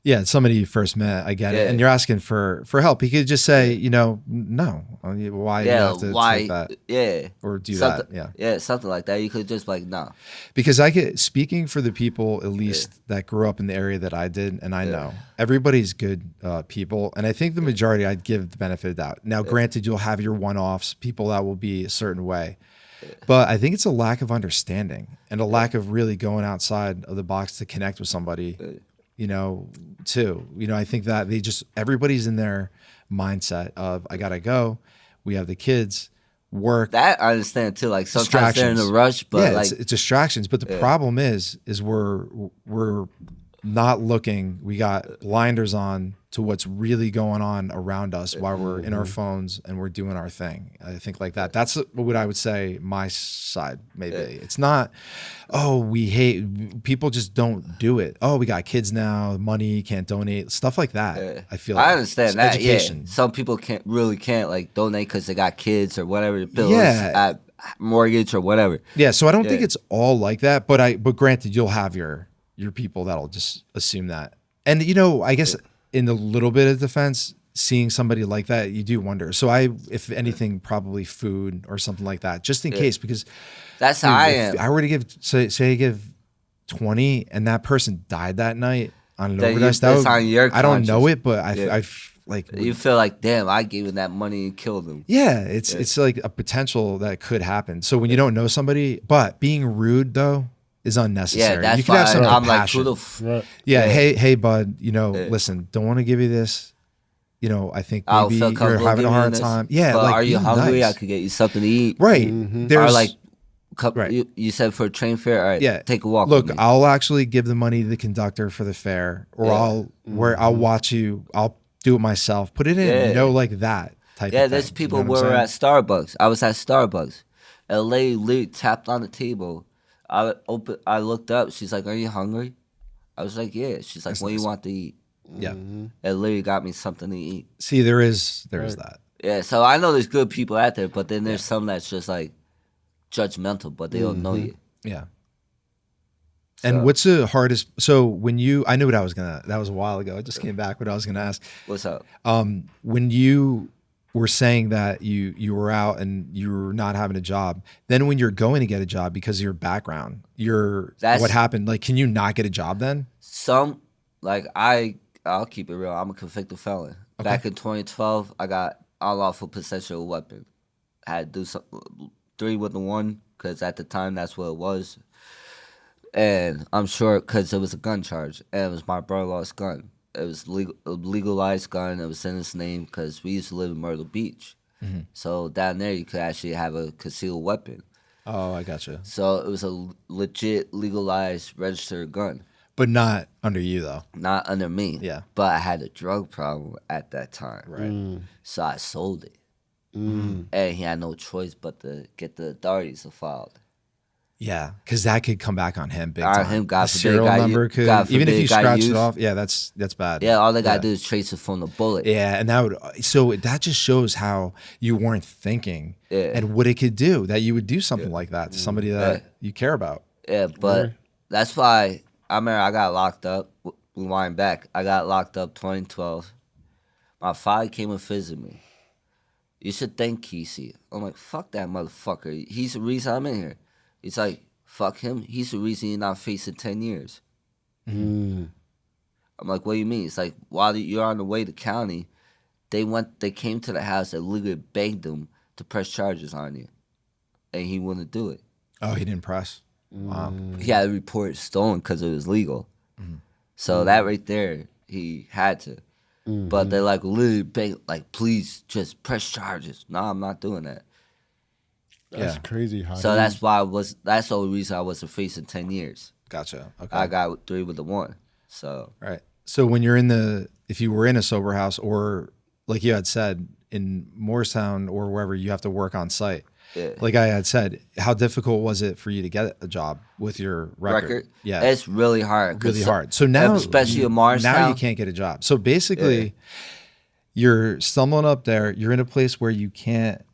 Yeah, it's somebody you first met. I get it. Yeah. And you're asking for help. He could just say, no. Why do you have to take that? Yeah. Or do something, that? Yeah. Yeah, something like that. You could just be like, no. Because speaking for the people, at least that grew up in the area that I did, and I know everybody's good people. And I think the majority I'd give the benefit of the doubt. Now, granted, you'll have your one-offs, people that will be a certain way. But I think it's a lack of understanding and a lack of really going outside of the box to connect with somebody, too. I think that everybody's in their mindset of, I got to go. We have the kids, work. That I understand too. Like sometimes they're in a rush, but yeah, like it's distractions. But the problem is we're not looking. We got blinders on to what's really going on around us while we're in our phones and we're doing our thing. I think like that. That's what I would say my side maybe. It's not, oh, we hate, people just don't do it. Oh, we got kids now, money, can't donate, stuff like that. I feel like I understand that. education. Yeah. Some people can't like donate because they got kids or whatever, bills, mortgage or whatever. Yeah, so I don't think it's all like that, but granted, you'll have your people that'll just assume that. And I guess in a little bit of defense, seeing somebody like that, you do wonder. So if anything, probably food or something like that, just in case, because that's how I am. If I were to give, say I give 20 and that person died that night on an overdose, I don't know it, but I like you feel like, damn, I gave him that money and killed him. Yeah, it's like a potential that could happen. So when you don't know somebody, but being rude though is unnecessary. Yeah, that's you could have some I'm compassion. like, hey, bud, listen, don't want to give you this. I think maybe you're having a hard time. Yeah, but like, are you hungry? Nice. I could get you something to eat. Right. Or like, you said for a train fare. All right, take a walk. Look, with me. I'll actually give the money to the conductor for the fare, or I'll watch you. I'll do it myself. Put it in, like that type. of thing. There's people were at Starbucks. I was at Starbucks. A lady literally tapped on the table. I looked up. She's like, "Are you hungry?" I was like, "Yeah." She's like, "What do you want to eat?" Yeah. It literally got me something to eat. See, there is that. Yeah. So I know there's good people out there, but then there's some that's just like judgmental, but they don't know you. Yeah. And what's the hardest? So when I knew what that was a while ago. I just came back what I was gonna ask. What's up? When you were saying that you were out and you were not having a job, then when you're going to get a job because of your background, what happened? Like, can you not get a job then? I'll keep it real. I'm a convicted felon. Okay. Back in 2012, I got unlawful possession of a weapon. I had to do 3 with the 1 because at the time that's what it was. And I'm sure because it was a gun charge and it was my brother-in-law's gun. It was a legalized gun. It was in his name because we used to live in Myrtle Beach. Mm-hmm. So down there you could actually have a concealed weapon. Oh, I gotcha. So it was a legit legalized registered gun. But not under you though. Not under me. Yeah. But I had a drug problem at that time. Right. So I sold it. And he had no choice but to get the authorities involved. Yeah, because that could come back on him big time. Him, God the forbid, serial number could, even if you scratch it off. Yeah, that's bad. Yeah, all they gotta do is trace it from the bullet. Yeah, and that just shows how you weren't thinking and what it could do. That you would do something like that to somebody that you care about. Yeah, but that's why I remember I got locked up. Rewind back, I got locked up 2012. My father came and visited me. You should thank Kesey. I'm like, fuck that motherfucker. He's the reason I'm in here. He's like, fuck him. He's the reason you're not facing 10 years. I'm like, what do you mean? It's like, while you're on the way to county, they came to the house and literally begged him to press charges on you. And he wouldn't do it. Oh, he didn't press? Wow. He had a report stolen because it was legal. So that right there, he had to. But they like literally beg, like, please just press charges. No, I'm not doing that. That's crazy. So that's why that's the only reason I wasn't facing 10 years. Gotcha. Okay. I got 3 with the 1. So. Right. So when you're if you were in a sober house or like you had said in Morristown or wherever you have to work on site, like I had said, how difficult was it for you to get a job with your record? Yeah. It's really hard. Really hard. So now, especially in Morristown. Now you can't get a job. So basically you're stumbling up there. You're in a place where you can't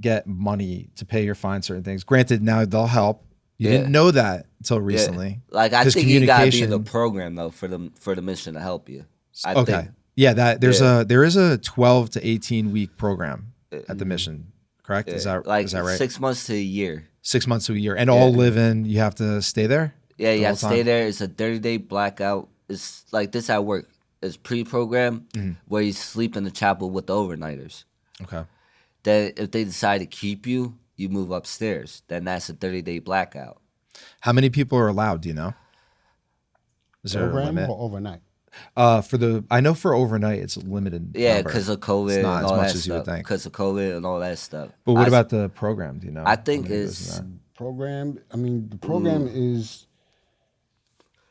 get money to pay your fine, certain things. Granted, now they'll help. You didn't know that until recently. Like I think you gotta be in the program though for the mission to help you. I think. Yeah, there is a 12 to 18 week program at the mission. Correct? Is that right? 6 months to a year. 6 months to a year, and all live in. You have to stay there. Yeah, you have to stay there. It's a 30-day blackout. It's like this at work. It's pre-program where you sleep in the chapel with the overnighters. Okay. Then if they decide to keep you, you move upstairs. Then that's a 30-day blackout. How many people are allowed? Do you know? Is there a limit? Or overnight? I know for overnight it's a limited. Yeah, because of COVID. It's not and all as much that as you would think. Because of COVID and all that stuff. But what about the program? Do you know? I think it's program. I mean, the program is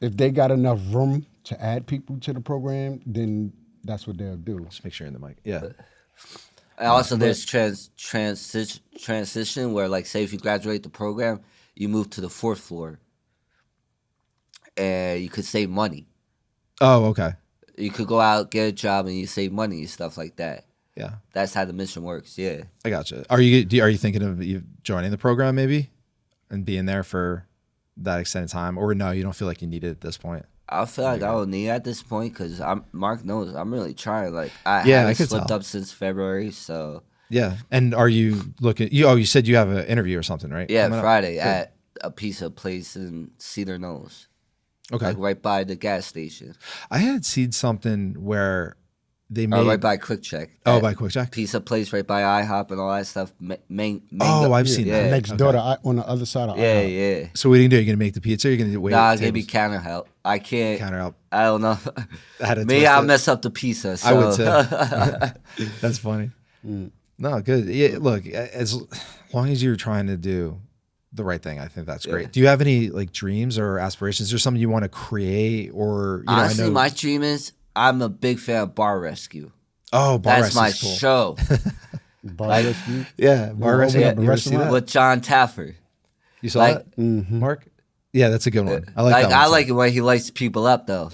if they got enough room to add people to the program, then that's what they'll do. Just make sure you're in the mic. Yeah. And also, there's transition where, like, say if you graduate the program, you move to the 4th floor, and you could save money. Oh, okay. You could go out, get a job, and you save money and stuff like that. Yeah. That's how the mission works. Yeah. I gotcha. Are you thinking of you joining the program maybe and being there for that extended time, or no, you don't feel like you need it at this point? I feel like I don't need it at this point because Mark knows I'm really trying. Like I Yeah, I haven't could slipped tell. up since February, so Yeah. And are you looking? You said you have an interview or something, right? yeah, Coming up? Friday Good. at a pizza place in Cedar Knolls, Okay. like right by the gas station, I had seen something where they or made. right by Quick Check. Oh, That by Quick Check. pizza place right by IHOP and all that stuff. Oh, I've seen yeah. that. Next door on the other side of Yeah, IHOP. yeah. So what are you gonna do? You're gonna make the pizza? Or you're gonna wait? Nah, give me tables? counter help. I can't. Counter help. I don't know. How to Me, twist I'll it? mess up the pizza. So. I would too. That's funny. No, good. Yeah, look, as long as you're trying to do the right thing, I think that's great. Do you have any like dreams or aspirations? Is there something you want to create, or you Honestly, know, I know, my dream is I'm a big fan of Bar Rescue. oh, bar That's my Rescue's cool. show Bar Like- rescue. Yeah, bar open rescue. up a You ever see restaurant? that? with John Taffer. You saw like- that, Mark? Yeah, that's a good one. I like Like that one I too. like it when he lights people up though.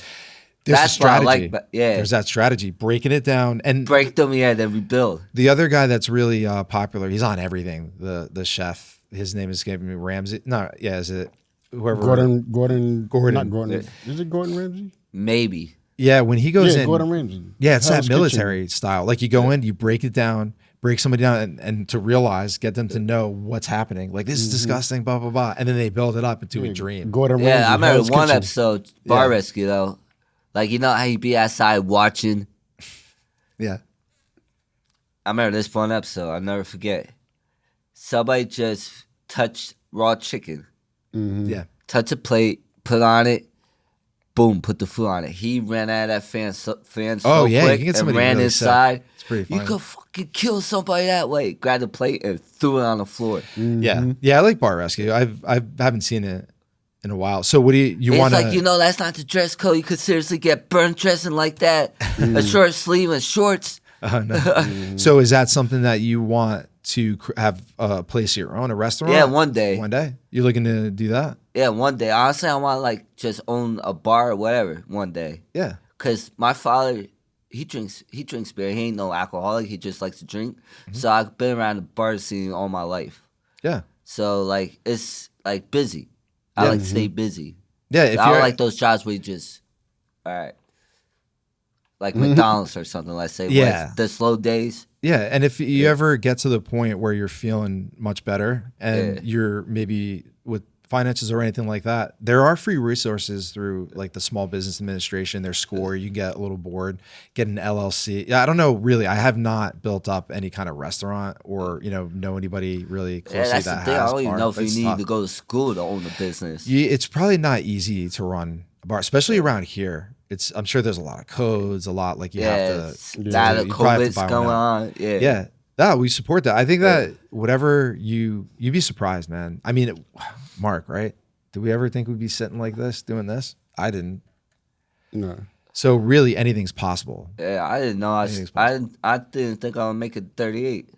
There's That's a what I strategy. like. But yeah, There's that strategy, breaking it down, and break them, yeah, then rebuild. the other guy that's really popular. He's on everything. The chef. His name is giving me Ramsay. No, yeah, is it whoever? Gordon. Gordon. Not Gordon. Is it Gordon Ramsay? Maybe. Yeah, when he goes Yeah, in. Gordon Ramsay. Yeah, it's Hell's that military style. Like you go in, you break it down, break somebody down, and to realize, get them to know what's happening. Like this is disgusting, blah blah blah, and then they build it up into a dream. Gordon Ramsay. Yeah, I remember Hell's one Kitchen. episode, Bar Yeah. Rescue though. Like you know how you be outside watching. Yeah, I remember this one episode. I'll never forget. Somebody just touched raw chicken. yeah. Touch a plate, put on it, boom, put the food on it. He ran out of that fan so Oh, yeah, you quick can get and somebody ran really sick. inside. It's pretty You funny. could fucking kill somebody that way. Grabbed the plate and threw it on the floor. Yeah, yeah. I like bar rescue. I haven't seen it in a while. So what do you It's want to? like, you know, that's not the dress code. You could seriously get burnt dressing like that. A short sleeve and shorts. So is that something that you want to have a place of your own, a restaurant? Yeah, one day. One day you're looking to do that. Yeah, one day. Honestly, I want to like just own a bar or whatever one day. Yeah. Cause my father, he drinks beer. He ain't no alcoholic. He just likes to drink. So I've been around the bar scene all my life. Yeah. So like it's like busy. I like to stay busy. Yeah. If I you're don't like those jobs where you just, all right, like McDonald's or something. Let's say, where Yeah. it's the slow days. Yeah, and if you ever get to the point where you're feeling much better and Yeah. you're maybe with finances or anything like that, there are free resources through like the Small Business Administration, their score. You can get a little board, get an LLC. Yeah, I don't know really. I have not built up any kind of restaurant or know anybody really closely Yeah, that's the that thing. I has don't even bar. know if you It's need tough. to go to school to own a business. It's probably not easy to run a bar, especially around here. I'm sure there's a lot of codes, a lot like you yeah, have it's to. a lot of you probably have to COVID's buy one going out. on. Yeah. Yeah. No, we support that. I think that whatever you'd be surprised, man. I mean, Mark, right? Did we ever think we'd be sitting like this, doing this? I didn't. No. So really anything's possible. Yeah, I didn't know. I didn't think I would make it 38.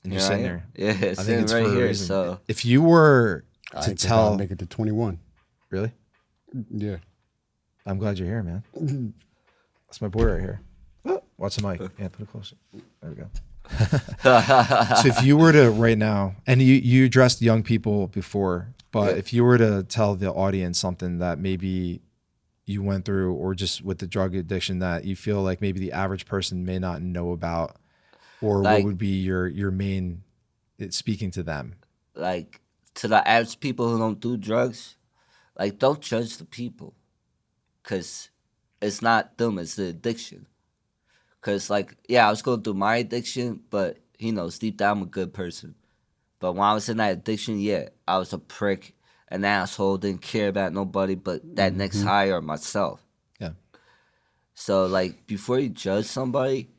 And you're Here I sitting am. there. Yeah, I think sitting it's right for a here. reason. So If you were I to think I'll tell, make it to 21. really? Yeah. I'm glad you're here, man. That's my boy right here. Watch the mic. Yeah, put it closer. There we go. So if you were to right now, and you addressed young people before, but if you were to tell the audience something that maybe you went through or just with the drug addiction that you feel like maybe the average person may not know about, or Like- what would be your main speaking to them? like to the average people who don't do drugs, like don't judge the people, cause it's not them, it's the addiction. Cause like yeah, I was going through my addiction, but deep down I'm a good person. But when I was in that addiction, yeah, I was a prick, an asshole, didn't care about nobody but that next high or myself. Yeah. So like before you judge somebody,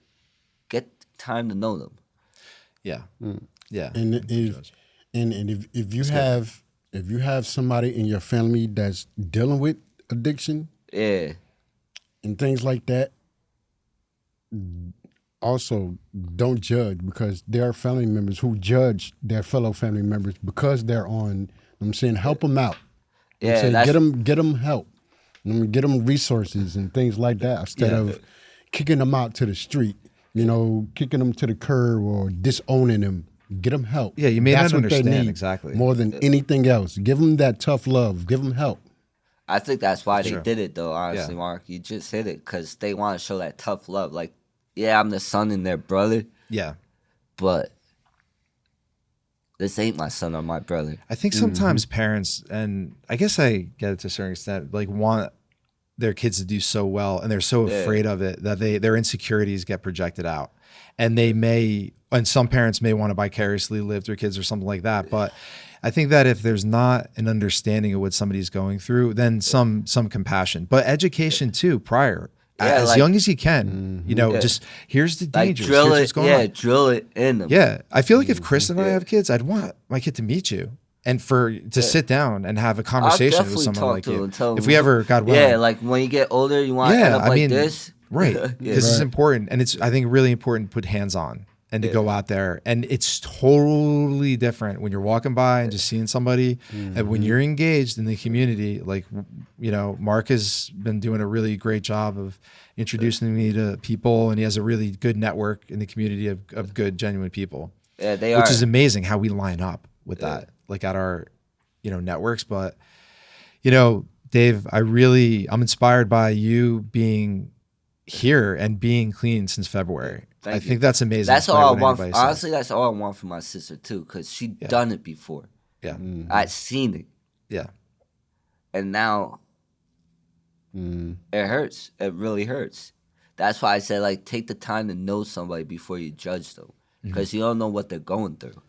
get time to know them. Yeah. Yeah. And if you have if you have somebody in your family that's dealing with addiction Yeah. and things like that, also don't judge, because there are family members who judge their fellow family members because they're on. I'm saying help them out. Yeah, Say, that's get them help. Get them resources and things like that instead of kicking them out to the street. Kicking them to the curb or disowning them. Get them help. Yeah, you may That's not what they understand need exactly. more than anything else. Give them that tough love. Give them help. I think that's why they Sure. did it, though, honestly, Yeah. Mark. You just hit it because they want to show that tough love. Like, yeah, I'm the son and their brother, Yeah. but this ain't my son or my brother. I think sometimes parents, and I guess I get it to a certain extent, like want their kids to do so well, and they're so afraid of it that their insecurities get projected out, and and some parents may want to vicariously live through kids or something like that. But I think that if there's not an understanding of what somebody's going through, then some compassion, but education too prior. Yeah, as young as you can, just here's the Like, dangers. drill here's it, what's going on. drill it in them. Yeah, I feel like if Chris and I have kids, I'd want my kid to meet you and to sit down and have a conversation with definitely someone talk like to you. him, tell If him, we ever, God willing. Yeah, like when you get older, you want to end up like this. Right, Yeah. because it's important, and it's, I think, really important to put hands on and to go out there. And it's totally different when you're walking by and just seeing somebody, and when you're engaged in the community. Like, Mark has been doing a really great job of introducing me to people, and he has a really good network in the community of good, genuine people. Yeah, they Which are. is amazing how we line up with that, like at our, networks. But, Dave, I'm inspired by you being here and being clean since February. I think that's amazing. That's all I want. Anybody says. Honestly, that's all I want for my sister too, because she done it before. Yeah. I'd seen it, Yeah. and now it hurts. It really hurts. That's why I said, like, take the time to know somebody before you judge them, because you don't know what they're going through.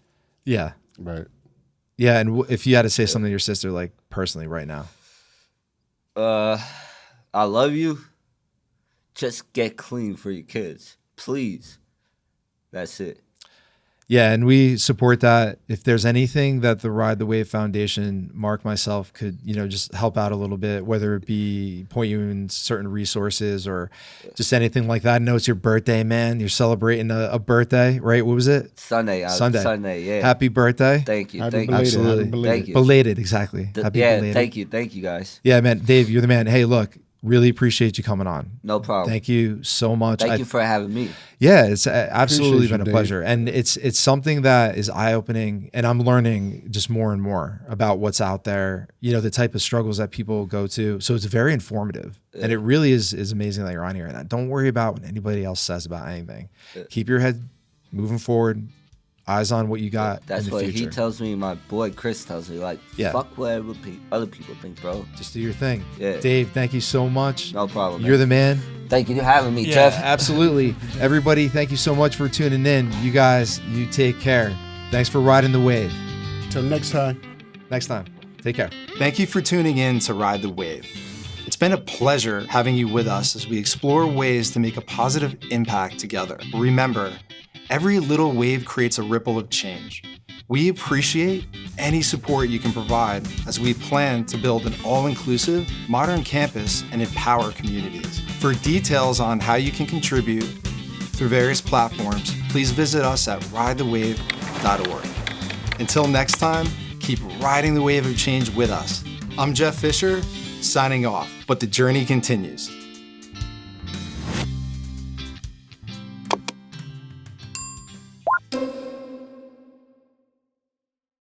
Yeah. Right. Yeah. And if you had to say something to your sister, like personally right now. I love you. Just get clean for your kids, please. That's it. Yeah, and we support that. If there's anything that the Ride the Wave Foundation, Mark, myself, could, just help out a little bit, whether it be point you in certain resources or just anything like that. I know it's your birthday, man. You're celebrating a birthday, right? What was it? Sunday, yeah. Happy birthday. Thank you. Happy Thank you. belated, Absolutely. happy belated. Thank you. Belated, exactly. Happy belated. Thank you guys. Yeah, man. Dave, you're the man. Hey, look, really appreciate you coming on. No problem. Thank you so much. Thank you for having me. Yeah, it's absolutely Appreciate you, been a Dave. pleasure. And it's something that is eye-opening, and I'm learning just more and more about what's out there, the type of struggles that people go to. So it's very informative. And it really is amazing that you're on here. And don't worry about what anybody else says about anything. Keep your head moving forward, eyes on what you got That's in the what future. he tells me. My boy Chris tells me, like, fuck whatever other people think, bro. Just do your thing. Yeah. Dave, thank you so much. No problem, You're man. the man. Thank you for having me, Yeah, Jeff. absolutely. Everybody, thank you so much for tuning in. You guys, you take care. Thanks for riding the wave. Till next time. Next time, take care. Thank you for tuning in to Ride the Wave. It's been a pleasure having you with us as we explore ways to make a positive impact together. Remember, every little wave creates a ripple of change. We appreciate any support you can provide as we plan to build an all-inclusive, modern campus and empower communities. For details on how you can contribute through various platforms, please visit us at ridethewave.org. Until next time, keep riding the wave of change with us. I'm Jeff Fisher, signing off, but the journey continues.